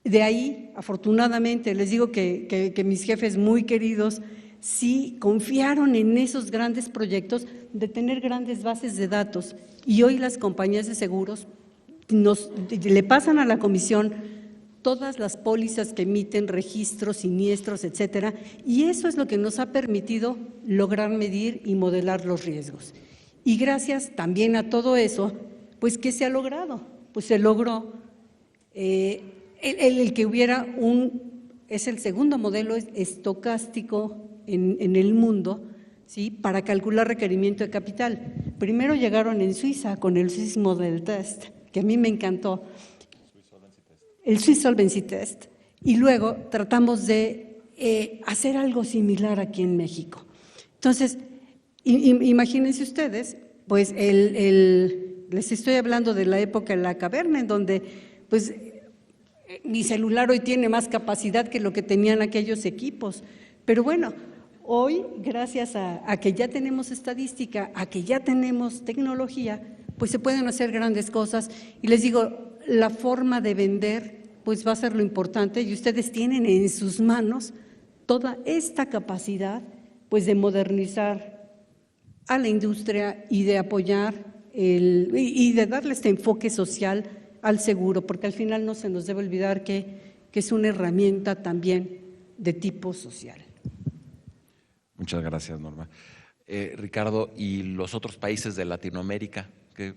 De ahí, afortunadamente, les digo que mis jefes muy queridos sí confiaron en esos grandes proyectos de tener grandes bases de datos, y hoy las compañías de seguros le pasan a la comisión todas las pólizas que emiten, registros, siniestros, etcétera, y eso es lo que nos ha permitido lograr medir y modelar los riesgos. Y gracias también a todo eso, pues ¿qué se ha logrado? Pues se logró el que hubiera es el segundo modelo estocástico en el mundo, ¿sí? Para calcular requerimiento de capital. Primero llegaron en Suiza con el Swiss Model Test, que a mí me encantó, el Swiss Solvency Test, y luego tratamos de hacer algo similar aquí en México. Entonces, imagínense ustedes, pues les estoy hablando de la época de la caverna, en donde pues mi celular hoy tiene más capacidad que lo que tenían aquellos equipos, pero bueno, hoy gracias a que ya tenemos estadística, a que ya tenemos tecnología, pues se pueden hacer grandes cosas. Y les digo, la forma de vender pues va a ser lo importante, y ustedes tienen en sus manos toda esta capacidad pues de modernizar a la industria y de apoyar y de darle este enfoque social al seguro, porque al final no se nos debe olvidar que es una herramienta también de tipo social. Muchas gracias, Norma. Ricardo, ¿y los otros países de Latinoamérica? ¿Qué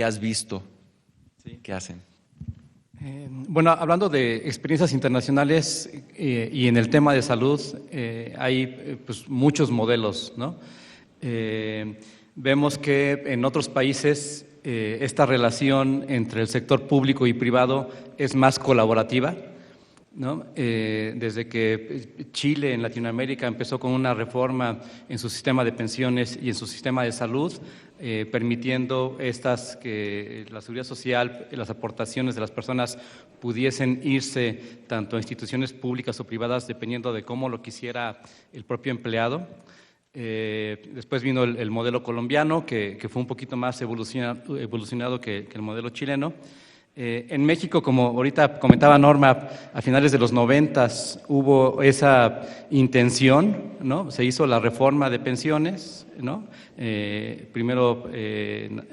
has visto? Sí. ¿Qué hacen? Bueno, hablando de experiencias internacionales y en el tema de salud, hay pues, muchos modelos, ¿no? Vemos que en otros países esta relación entre el sector público y privado es más colaborativa, ¿no? Desde que Chile en Latinoamérica empezó con una reforma en su sistema de pensiones y en su sistema de salud, permitiendo que la seguridad social, las aportaciones de las personas pudiesen irse tanto a instituciones públicas o privadas dependiendo de cómo lo quisiera el propio empleado. Después vino el modelo colombiano, que fue un poquito más evolucionado que el modelo chileno. En México, como ahorita comentaba Norma, a finales de los 90 hubo esa intención, ¿no? Se hizo la reforma de pensiones, ¿no? Primero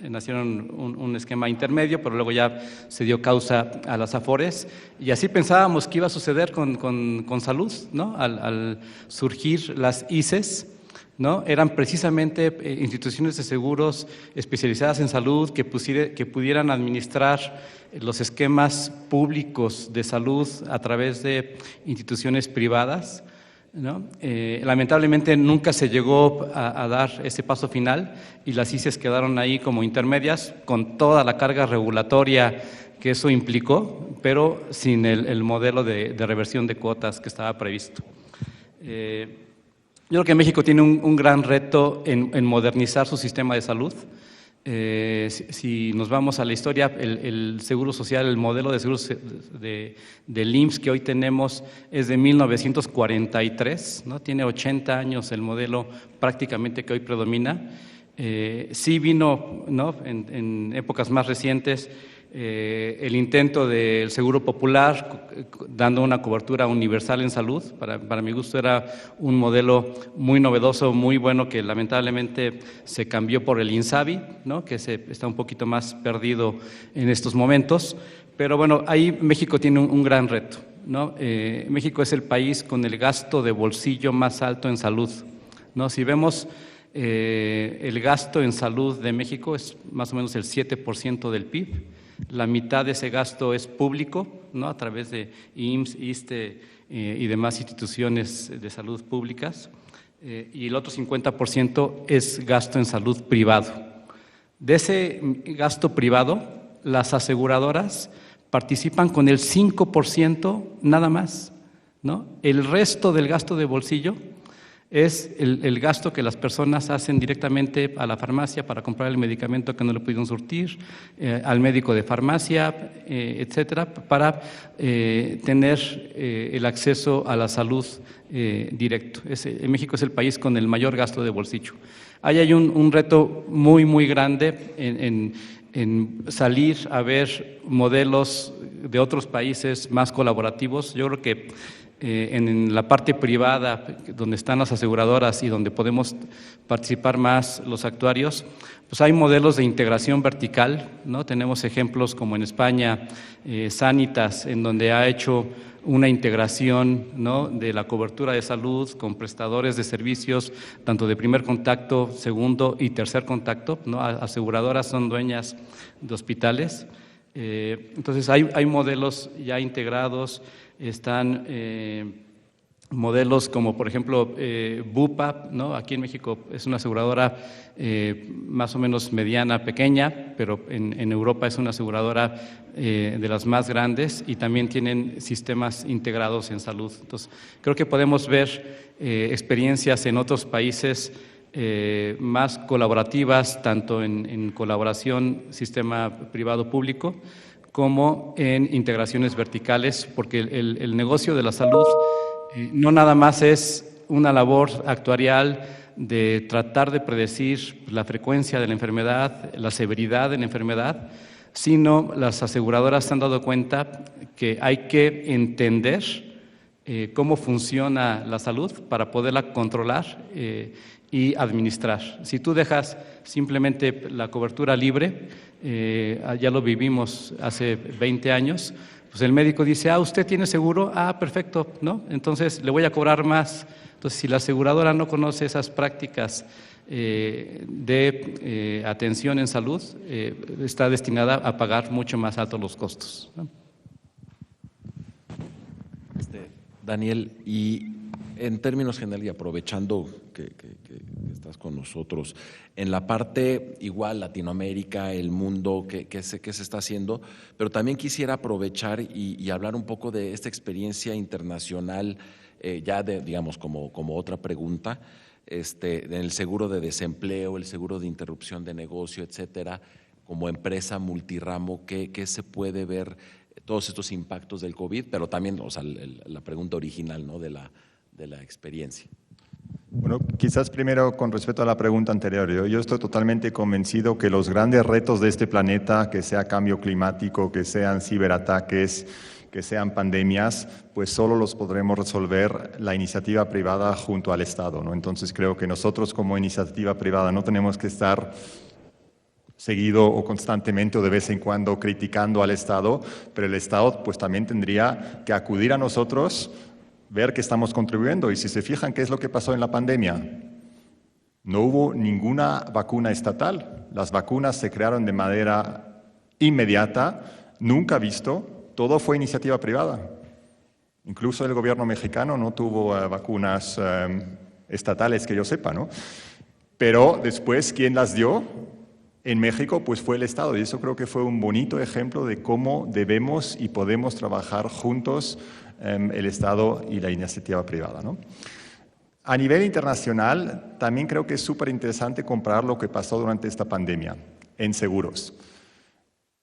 nacieron un esquema intermedio, pero luego ya se dio causa a las AFORES, y así pensábamos que iba a suceder con salud, ¿no? Al surgir las ICES, ¿no? Eran precisamente instituciones de seguros especializadas en salud que pudieran administrar los esquemas públicos de salud a través de instituciones privadas, ¿no? Lamentablemente nunca se llegó a dar ese paso final y las ICES quedaron ahí como intermedias con toda la carga regulatoria que eso implicó, pero sin el modelo de reversión de cuotas que estaba previsto. Yo creo que México tiene un gran reto en modernizar su sistema de salud. Si nos vamos a la historia, el seguro social, el modelo de seguro del IMSS que hoy tenemos es de 1943, ¿no? Tiene 80 años el modelo prácticamente que hoy predomina. Sí vino, ¿no? en épocas más recientes el intento del seguro popular dando una cobertura universal en salud. Para mi gusto era un modelo muy novedoso, muy bueno, que lamentablemente se cambió por el INSABI, ¿no? Que está un poquito más perdido en estos momentos, pero bueno, ahí México tiene un gran reto, ¿no? México es el país con el gasto de bolsillo más alto en salud, ¿no? Si vemos el gasto en salud de México es más o menos el 7% del PIB. La mitad de ese gasto es público, ¿no? A través de IMSS, ISSSTE y demás instituciones de salud públicas, y el otro 50% es gasto en salud privado. De ese gasto privado, las aseguradoras participan con el 5% nada más, ¿no? El resto del gasto de bolsillo es el gasto que las personas hacen directamente a la farmacia para comprar el medicamento que no le pudieron surtir, al médico de farmacia, etcétera, para tener el acceso a la salud directo. México es el país con el mayor gasto de bolsillo. Ahí hay un reto muy, muy grande en salir a ver modelos de otros países más colaborativos. Yo creo que en la parte privada, donde están las aseguradoras y donde podemos participar más los actuarios, pues hay modelos de integración vertical, ¿no? Tenemos ejemplos como en España, Sanitas, en donde ha hecho una integración, ¿no? De la cobertura de salud con prestadores de servicios, tanto de primer contacto, segundo y tercer contacto, ¿no? Aseguradoras son dueñas de hospitales. Entonces hay modelos ya integrados. Están modelos como, por ejemplo, Bupa, ¿no? Aquí en México es una aseguradora más o menos mediana, pequeña, pero en Europa es una aseguradora de las más grandes y también tienen sistemas integrados en salud. Entonces, creo que podemos ver experiencias en otros países más colaborativas, tanto en colaboración sistema privado-público, como en integraciones verticales, porque el negocio de la salud no nada más es una labor actuarial de tratar de predecir la frecuencia de la enfermedad, la severidad de la enfermedad, sino las aseguradoras se han dado cuenta que hay que entender cómo funciona la salud para poderla controlar y administrar. Si tú dejas simplemente la cobertura libre, ya lo vivimos hace 20 años, pues el médico dice, ¿usted tiene seguro? Perfecto, ¿no? Entonces le voy a cobrar más. Entonces, si la aseguradora no conoce esas prácticas de atención en salud, está destinada a pagar mucho más altos los costos, ¿no? Daniel, y en términos generales, y aprovechando que estás con nosotros, en la parte igual Latinoamérica, el mundo, ¿qué se está haciendo? Pero también quisiera aprovechar y hablar un poco de esta experiencia internacional, digamos, como otra pregunta, en el seguro de desempleo, el seguro de interrupción de negocio, etcétera, como empresa multiramo, ¿qué se puede ver? Todos estos impactos del COVID, pero también, o sea, la pregunta original, ¿no?, de la experiencia. Bueno, quizás primero con respecto a la pregunta anterior, yo estoy totalmente convencido que los grandes retos de este planeta, que sea cambio climático, que sean ciberataques, que sean pandemias, pues solo los podremos resolver la iniciativa privada junto al Estado, ¿no? Entonces creo que nosotros como iniciativa privada no tenemos que estar seguido o constantemente o de vez en cuando criticando al Estado, pero el Estado pues también tendría que acudir a nosotros, ver que estamos contribuyendo. Y si se fijan qué es lo que pasó en la pandemia, no hubo ninguna vacuna estatal. Las vacunas se crearon de manera inmediata, nunca visto, todo fue iniciativa privada. Incluso el gobierno mexicano no tuvo vacunas estatales que yo sepa, ¿no? Pero después, ¿quién las dio? En México, pues fue el Estado, y eso creo que fue un bonito ejemplo de cómo debemos y podemos trabajar juntos el Estado y la iniciativa privada, ¿no? A nivel internacional, también creo que es súper interesante comparar lo que pasó durante esta pandemia en seguros.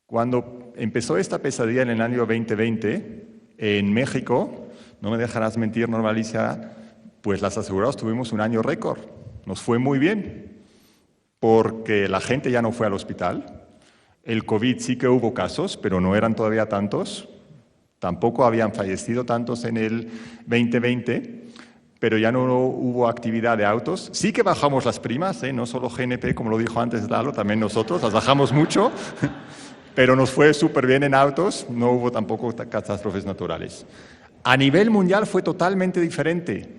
Cuando empezó esta pesadilla en el año 2020, en México, no me dejarás mentir, Norma Alicia, pues las aseguradoras tuvimos un año récord, nos fue muy bien, porque la gente ya no fue al hospital. El COVID sí que hubo casos, pero no eran todavía tantos. Tampoco habían fallecido tantos en el 2020, pero ya no hubo actividad de autos. Sí que bajamos las primas, no solo GNP, como lo dijo antes Lalo, también nosotros, las bajamos mucho, pero nos fue súper bien en autos, no hubo tampoco catástrofes naturales. A nivel mundial fue totalmente diferente.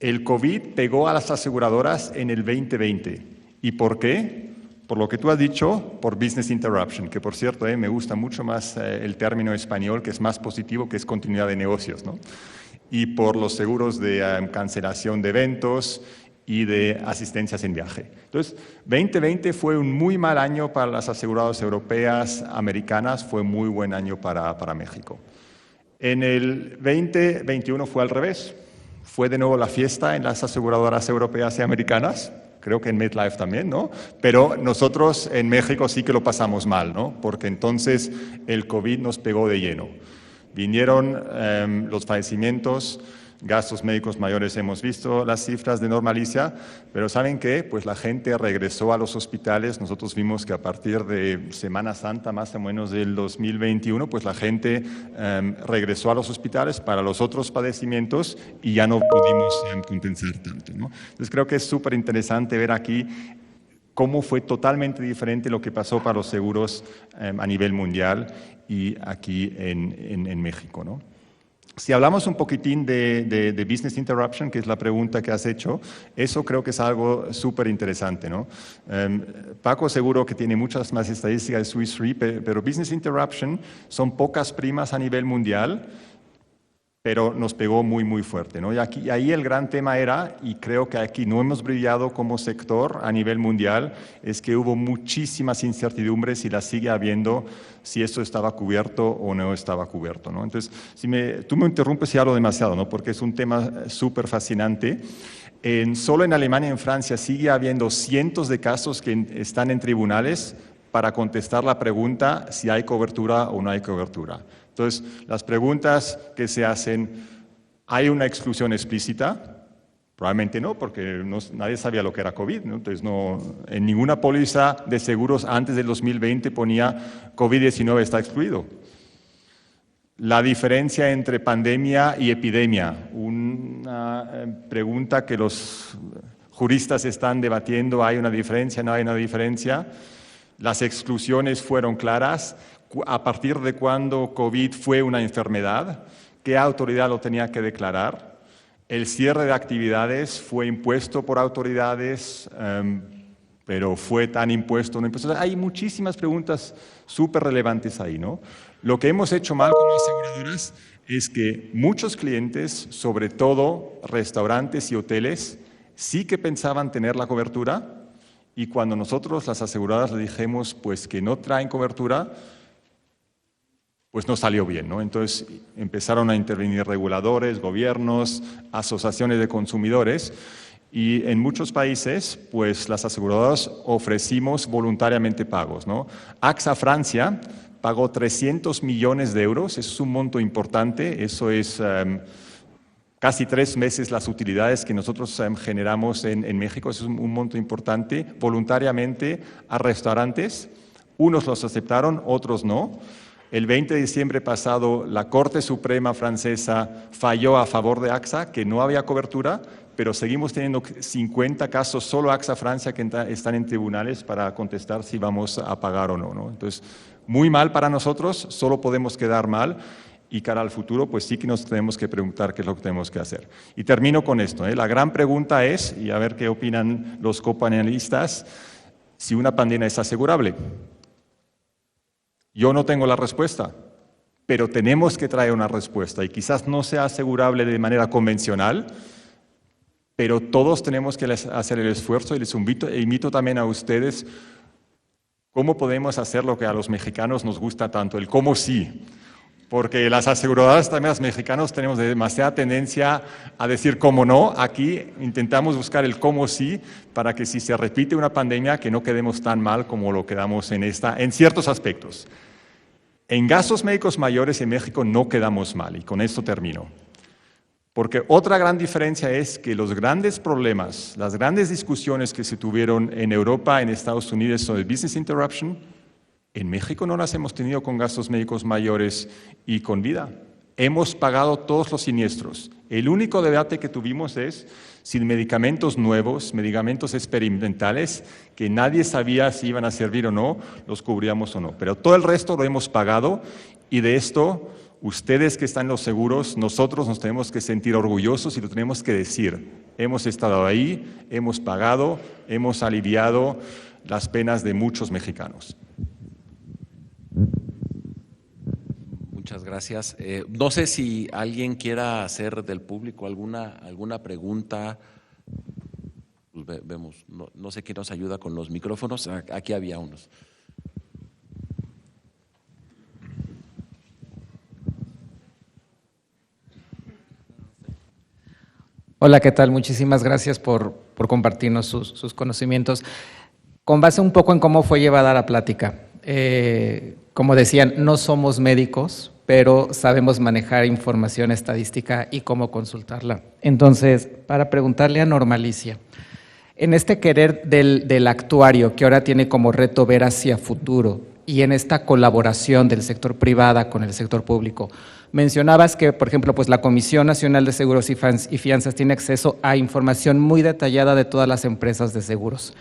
El COVID pegó a las aseguradoras en el 2020. ¿Y por qué? Por lo que tú has dicho, por business interruption, que por cierto me gusta mucho más el término español, que es más positivo, que es continuidad de negocios, ¿no? Y por los seguros de cancelación de eventos y de asistencias en viaje. Entonces, 2020 fue un muy mal año para las aseguradoras europeas, americanas, fue muy buen año para México. En el 2021 fue al revés, fue de nuevo la fiesta en las aseguradoras europeas y americanas. Creo que en MetLife también, ¿no? Pero nosotros en México sí que lo pasamos mal, ¿no? Porque entonces el COVID nos pegó de lleno. Vinieron los fallecimientos, gastos médicos mayores, hemos visto las cifras de Norma Alicia, pero ¿saben qué? Pues la gente regresó a los hospitales. Nosotros vimos que a partir de Semana Santa, más o menos del 2021, pues la gente regresó a los hospitales para los otros padecimientos y ya no pudimos compensar tanto, ¿no? Entonces creo que es súper interesante ver aquí cómo fue totalmente diferente lo que pasó para los seguros a nivel mundial y aquí en México, ¿no? Si hablamos un poquitín de business interruption, que es la pregunta que has hecho, eso creo que es algo súper interesante, ¿no? Paco seguro que tiene muchas más estadísticas de Swiss Re, pero business interruption son pocas primas a nivel mundial, pero nos pegó muy, muy fuerte, ¿no? Y ahí el gran tema era, y creo que aquí no hemos brillado como sector a nivel mundial, es que hubo muchísimas incertidumbres y las sigue habiendo si esto estaba cubierto o no estaba cubierto, ¿no? Entonces, tú me interrumpes si hablo demasiado, ¿no? Porque es un tema súper fascinante. Solo en Alemania y en Francia sigue habiendo cientos de casos que están en tribunales para contestar la pregunta si hay cobertura o no hay cobertura. Entonces, las preguntas que se hacen, ¿hay una exclusión explícita? Probablemente no, porque nadie sabía lo que era COVID, ¿no? Entonces, en ninguna póliza de seguros antes del 2020 ponía COVID-19 está excluido. La diferencia entre pandemia y epidemia, una pregunta que los juristas están debatiendo, ¿hay una diferencia, no hay una diferencia? Las exclusiones fueron claras. ¿A partir de cuándo COVID fue una enfermedad? ¿Qué autoridad lo tenía que declarar? El cierre de actividades fue impuesto por autoridades, pero fue tan impuesto o no impuesto. Hay muchísimas preguntas súper relevantes ahí, ¿no? Lo que hemos hecho mal con las aseguradoras es que muchos clientes, sobre todo restaurantes y hoteles, sí que pensaban tener la cobertura, y cuando nosotros, las aseguradoras, le dijimos pues que no traen cobertura, pues no salió bien, ¿no? Entonces empezaron a intervenir reguladores, gobiernos, asociaciones de consumidores, y en muchos países, pues las aseguradoras ofrecimos voluntariamente pagos, ¿no? AXA Francia pagó 300 millones de euros, eso es un monto importante, eso es casi 3 meses las utilidades que nosotros generamos en México, eso es un monto importante, voluntariamente a restaurantes. Unos los aceptaron, otros no. El 20 de diciembre pasado, la Corte Suprema francesa falló a favor de AXA, que no había cobertura, pero seguimos teniendo 50 casos, solo AXA Francia, que están en tribunales para contestar si vamos a pagar o no, ¿no? Entonces, muy mal para nosotros, solo podemos quedar mal, y cara al futuro, pues sí que nos tenemos que preguntar qué es lo que tenemos que hacer. Y termino con esto, ¿eh? La gran pregunta es, y a ver qué opinan los copanelistas, si una pandemia es asegurable. Yo no tengo la respuesta, pero tenemos que traer una respuesta, y quizás no sea asegurable de manera convencional, pero todos tenemos que hacer el esfuerzo, y les invito también a ustedes, ¿cómo podemos hacer lo que a los mexicanos nos gusta tanto? El cómo sí. Porque las aseguradoras, también los mexicanos, tenemos demasiada tendencia a decir cómo no. Aquí intentamos buscar el cómo sí, para que si se repite una pandemia, que no quedemos tan mal como lo quedamos en ciertos aspectos. En gastos médicos mayores en México no quedamos mal, y con esto termino. Porque otra gran diferencia es que los grandes problemas, las grandes discusiones que se tuvieron en Europa, en Estados Unidos sobre business interruption, en México no las hemos tenido con gastos médicos mayores y con vida. Hemos pagado todos los siniestros. El único debate que tuvimos es si medicamentos nuevos, medicamentos experimentales, que nadie sabía si iban a servir o no, los cubríamos o no. Pero todo el resto lo hemos pagado, y de esto, ustedes que están en los seguros, nosotros nos tenemos que sentir orgullosos y lo tenemos que decir. Hemos estado ahí, hemos pagado, hemos aliviado las penas de muchos mexicanos. Muchas gracias. No sé si alguien quiera hacer del público alguna pregunta. Pues vemos, no sé quién nos ayuda con los micrófonos. Aquí había unos. Hola, ¿qué tal? Muchísimas gracias por compartirnos sus conocimientos. Con base un poco en cómo fue llevada la plática, como decían, no somos médicos, pero sabemos manejar información estadística y cómo consultarla. Entonces, para preguntarle a Normalicia, en este querer del actuario, que ahora tiene como reto ver hacia futuro, y en esta colaboración del sector privado con el sector público, mencionabas que, por ejemplo, pues la Comisión Nacional de Seguros y Fianzas tiene acceso a información muy detallada de todas las empresas de seguros.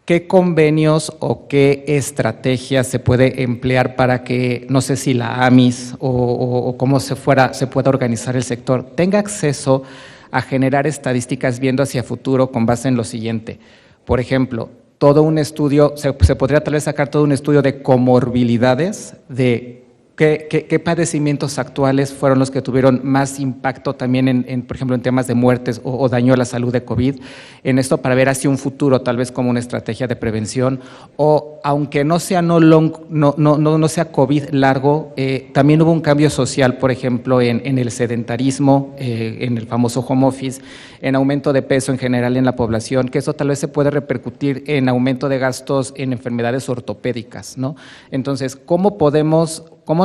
¿Qué convenios o qué estrategias se puede emplear para que, no sé si la AMIS o cómo se pueda organizar el sector, tenga acceso a generar estadísticas viendo hacia futuro con base en lo siguiente? Por ejemplo, todo un estudio, se podría tal vez sacar todo un estudio de comorbilidades, de qué padecimientos actuales fueron los que tuvieron más impacto también por ejemplo, en temas de muertes o daño a la salud de COVID, en esto para ver hacia un futuro, tal vez como una estrategia de prevención, o aunque no sea no sea COVID largo, también hubo un cambio social, por ejemplo, en el sedentarismo, en el famoso home office, en aumento de peso en general en la población, que eso tal vez se puede repercutir en aumento de gastos en enfermedades ortopédicas, ¿no? Entonces, ¿cómo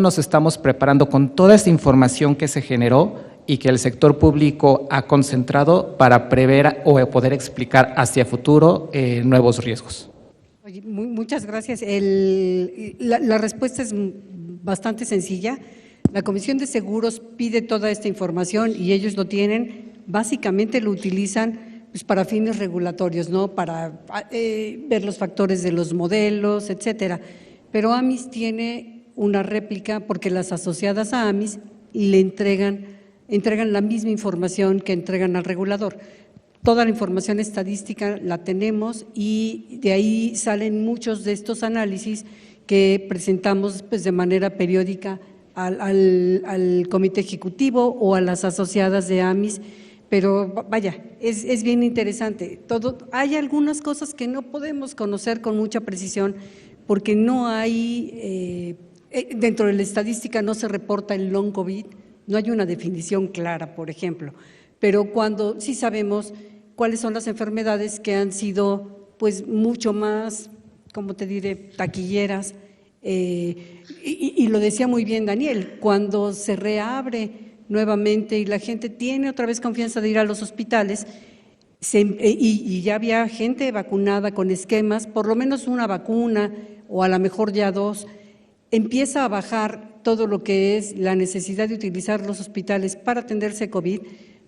nos estamos preparando con toda esta información que se generó y que el sector público ha concentrado para prever o poder explicar hacia futuro nuevos riesgos? Oye, muchas gracias. La respuesta es bastante sencilla. La Comisión de Seguros pide toda esta información y ellos lo tienen, básicamente lo utilizan pues, para fines regulatorios, ¿no? Para ver los factores de los modelos, etcétera. Pero AMIS tiene una réplica porque las asociadas a AMIS le entregan la misma información que entregan al regulador. Toda la información estadística la tenemos y de ahí salen muchos de estos análisis que presentamos pues, de manera periódica al comité ejecutivo o a las asociadas de AMIS, pero vaya, es bien interesante. Hay algunas cosas que no podemos conocer con mucha precisión porque no hay, dentro de la estadística no se reporta el long COVID, no hay una definición clara, por ejemplo, pero cuando sí sabemos cuáles son las enfermedades que han sido pues mucho más, como te diré, taquilleras, y lo decía muy bien Daniel, cuando se reabre nuevamente y la gente tiene otra vez confianza de ir a los hospitales y ya había gente vacunada con esquemas, por lo menos una vacuna o a lo mejor ya 2, empieza a bajar todo lo que es la necesidad de utilizar los hospitales para atenderse COVID,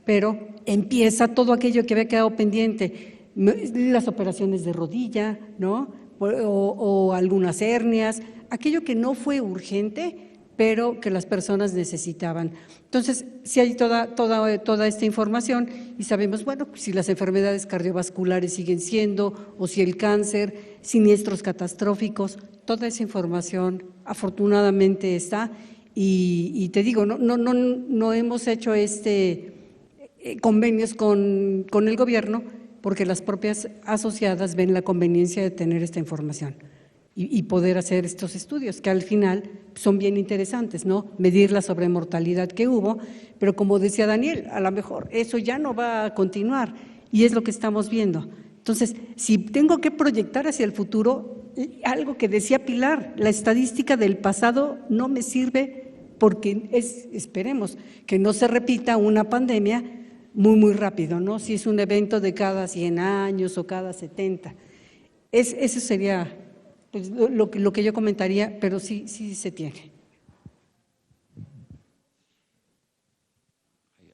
pero empieza todo aquello que había quedado pendiente, las operaciones de rodilla, ¿no? O algunas hernias, aquello que no fue urgente, pero que las personas necesitaban. Entonces, si hay toda esta información y sabemos, bueno, pues si las enfermedades cardiovasculares siguen siendo, o si el cáncer, siniestros catastróficos, toda esa información afortunadamente está. Y te digo, no hemos hecho convenios con el gobierno porque las propias asociadas ven la conveniencia de tener esta información y poder hacer estos estudios que al final son bien interesantes, ¿no? Medir la sobremortalidad que hubo, pero como decía Daniel, a lo mejor eso ya no va a continuar y es lo que estamos viendo. Entonces, si tengo que proyectar hacia el futuro, algo que decía Pilar, la estadística del pasado no me sirve porque esperemos que no se repita una pandemia muy rápido, ¿no? Si es un evento de cada 100 años o cada 70. Eso sería pues, lo que yo comentaría, pero sí se tiene.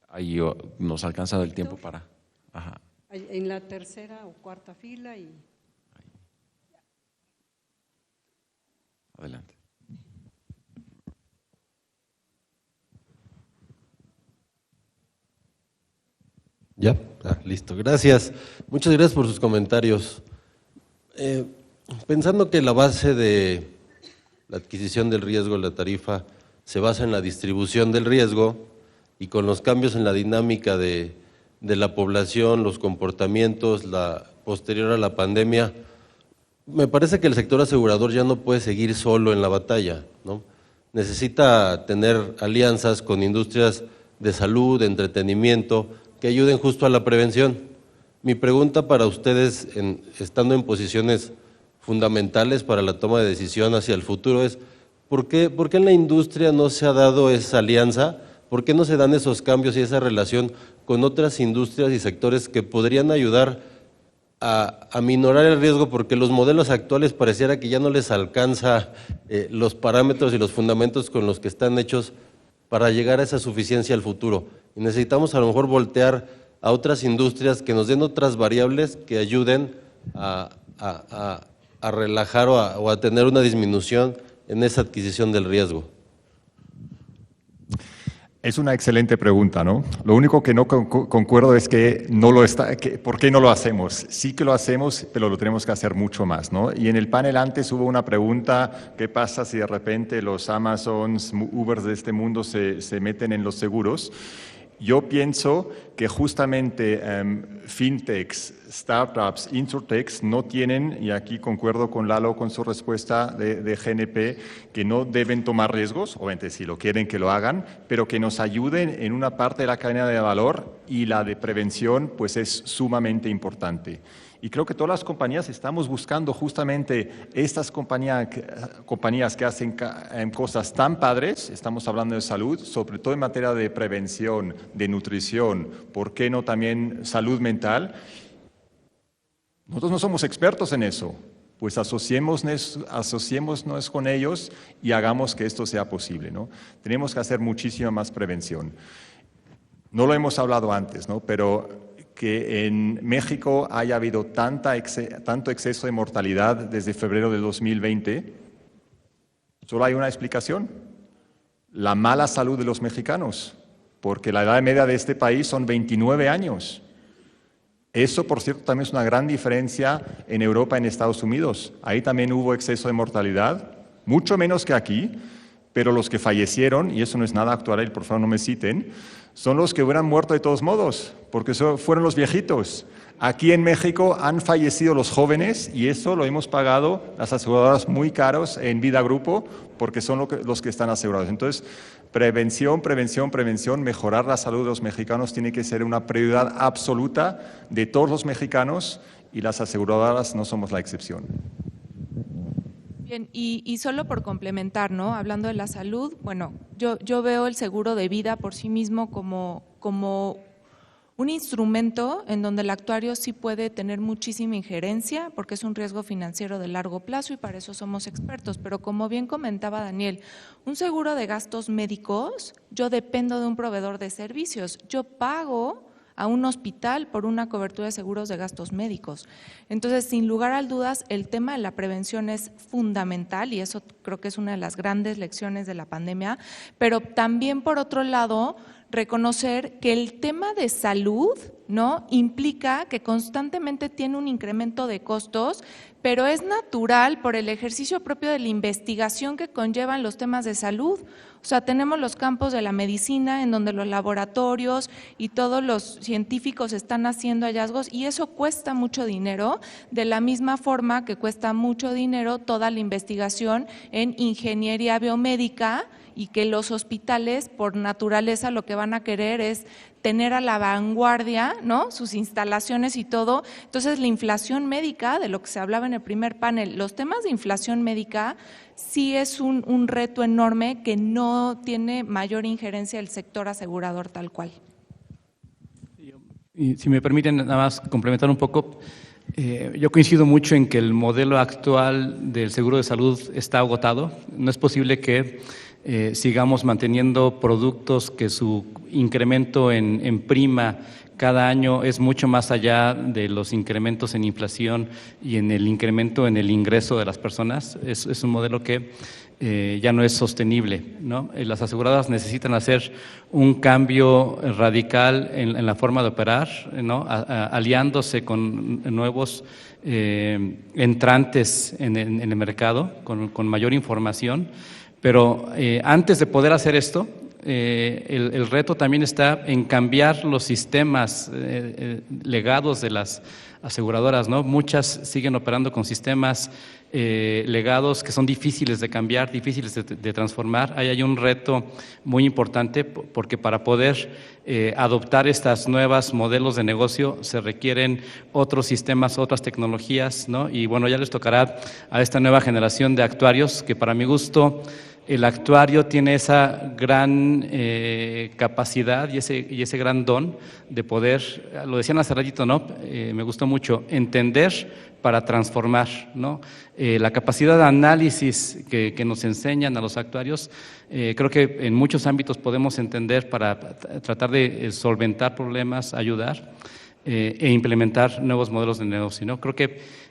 Ahí nos ha alcanzado el tiempo para… Ajá. En la tercera o cuarta fila y… Adelante. Ya, listo. Gracias. Muchas gracias por sus comentarios. Pensando que la base de la adquisición del riesgo, la tarifa, se basa en la distribución del riesgo y con los cambios en la dinámica de la población, los comportamientos, posterior a la pandemia, me parece que el sector asegurador ya no puede seguir solo en la batalla, ¿no? Necesita tener alianzas con industrias de salud, de entretenimiento, que ayuden justo a la prevención. Mi pregunta para ustedes, estando en posiciones fundamentales para la toma de decisión hacia el futuro es, ¿por qué en la industria no se ha dado esa alianza? ¿Por qué no se dan esos cambios y esa relación con otras industrias y sectores que podrían ayudar a minorar el riesgo? Porque los modelos actuales pareciera que ya no les alcanza los parámetros y los fundamentos con los que están hechos para llegar a esa suficiencia al futuro. Y necesitamos a lo mejor voltear a otras industrias que nos den otras variables que ayuden a relajar o a tener una disminución en esa adquisición del riesgo. Es una excelente pregunta, ¿no? Lo único que no concuerdo es que ¿por qué no lo hacemos? Sí que lo hacemos, pero lo tenemos que hacer mucho más, ¿no? Y en el panel antes hubo una pregunta, ¿qué pasa si de repente los Amazons, Ubers de este mundo se meten en los seguros? Yo pienso que justamente fintechs, startups, insurtechs no tienen, y aquí concuerdo con Lalo con su respuesta de GNP, que no deben tomar riesgos, obviamente si lo quieren que lo hagan, pero que nos ayuden en una parte de la cadena de valor y la de prevención pues es sumamente importante. Y creo que todas las compañías estamos buscando justamente estas compañías que hacen cosas tan padres, estamos hablando de salud, sobre todo en materia de prevención, de nutrición, ¿por qué no también salud mental? Nosotros no somos expertos en eso, pues asociémonos con ellos y hagamos que esto sea posible, ¿no? Tenemos que hacer muchísima más prevención. No lo hemos hablado antes, ¿no? Pero que en México haya habido tanto exceso de mortalidad desde febrero de 2020? Solo hay una explicación: la mala salud de los mexicanos, porque la edad media de este país son 29 años. Eso, por cierto, también es una gran diferencia en Europa y en Estados Unidos. Ahí también hubo exceso de mortalidad, mucho menos que aquí, pero los que fallecieron, y eso no es nada actual, por favor no me citen, son los que hubieran muerto de todos modos, porque fueron los viejitos. Aquí en México han fallecido los jóvenes y eso lo hemos pagado las aseguradoras muy caros en Vida Grupo, porque son los que están asegurados. Entonces, prevención, prevención, prevención, mejorar la salud de los mexicanos tiene que ser una prioridad absoluta de todos los mexicanos y las aseguradoras no somos la excepción. Bien, y solo por complementar, ¿no? Hablando de la salud, bueno, yo veo el seguro de vida por sí mismo como un instrumento en donde el actuario sí puede tener muchísima injerencia porque es un riesgo financiero de largo plazo y para eso somos expertos. Pero como bien comentaba Daniel, un seguro de gastos médicos, yo dependo de un proveedor de servicios, yo pago a un hospital por una cobertura de seguros de gastos médicos. Entonces, sin lugar a dudas, el tema de la prevención es fundamental y eso creo que es una de las grandes lecciones de la pandemia, pero también, por otro lado, reconocer que el tema de salud, ¿no?, implica que constantemente tiene un incremento de costos, pero es natural por el ejercicio propio de la investigación que conllevan los temas de salud. O sea, tenemos los campos de la medicina en donde los laboratorios y todos los científicos están haciendo hallazgos y eso cuesta mucho dinero, de la misma forma que cuesta mucho dinero toda la investigación en ingeniería biomédica y que los hospitales, por naturaleza, lo que van a querer es tener a la vanguardia, ¿no?, sus instalaciones y todo. Entonces, la inflación médica, de lo que se hablaba en el primer panel, los temas de inflación médica sí es un reto enorme que no tiene mayor injerencia del sector asegurador tal cual. Y si me permiten nada más complementar un poco, yo coincido mucho en que el modelo actual del seguro de salud está agotado. No es posible que sigamos manteniendo productos que su incremento en prima cada año es mucho más allá de los incrementos en inflación y en el incremento en el ingreso de las personas. Es un modelo que ya no es sostenible, ¿no? Las aseguradoras necesitan hacer un cambio radical en la forma de operar, ¿no?, aliándose con nuevos entrantes en el mercado, con mayor información. Pero antes de poder hacer esto, el reto también está en cambiar los sistemas legados de las aseguradoras, ¿no? Muchas siguen operando con sistemas legados que son difíciles de cambiar, difíciles de transformar. Ahí hay un reto muy importante porque para poder adoptar estas nuevas modelos de negocio se requieren otros sistemas, otras tecnologías, ¿no? Y bueno, ya les tocará a esta nueva generación de actuarios que, para mi gusto, el actuario tiene esa gran capacidad y ese gran don de poder, lo decían hace ratito, ¿no? Me gustó mucho, entender para transformar, ¿no? La capacidad de análisis que nos enseñan a los actuarios, creo que en muchos ámbitos podemos entender para tratar de solventar problemas, ayudar e implementar nuevos modelos de negocio, ¿no? Creo que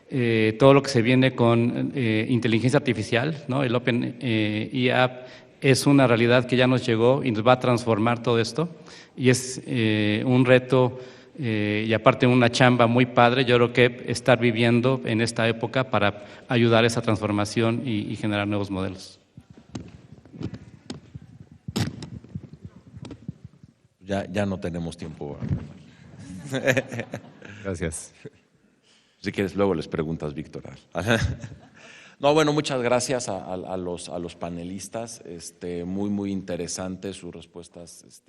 todo lo que se viene con inteligencia artificial, ¿no? El Open IA es una realidad que ya nos llegó y nos va a transformar todo esto y es un reto y aparte una chamba muy padre, yo creo que estar viviendo en esta época para ayudar a esa transformación y generar nuevos modelos. Ya no tenemos tiempo. Gracias. Si quieres, luego les preguntas, Víctor. No, bueno, muchas gracias a los panelistas, muy interesantes sus respuestas,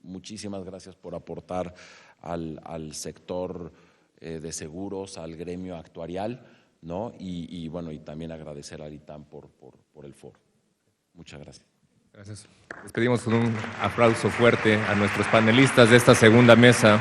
muchísimas gracias por aportar al sector de seguros, al gremio actuarial, ¿no? Y bueno, y también agradecer al ITAM por el foro. Muchas gracias. Gracias. Les pedimos un aplauso fuerte a nuestros panelistas de esta segunda mesa.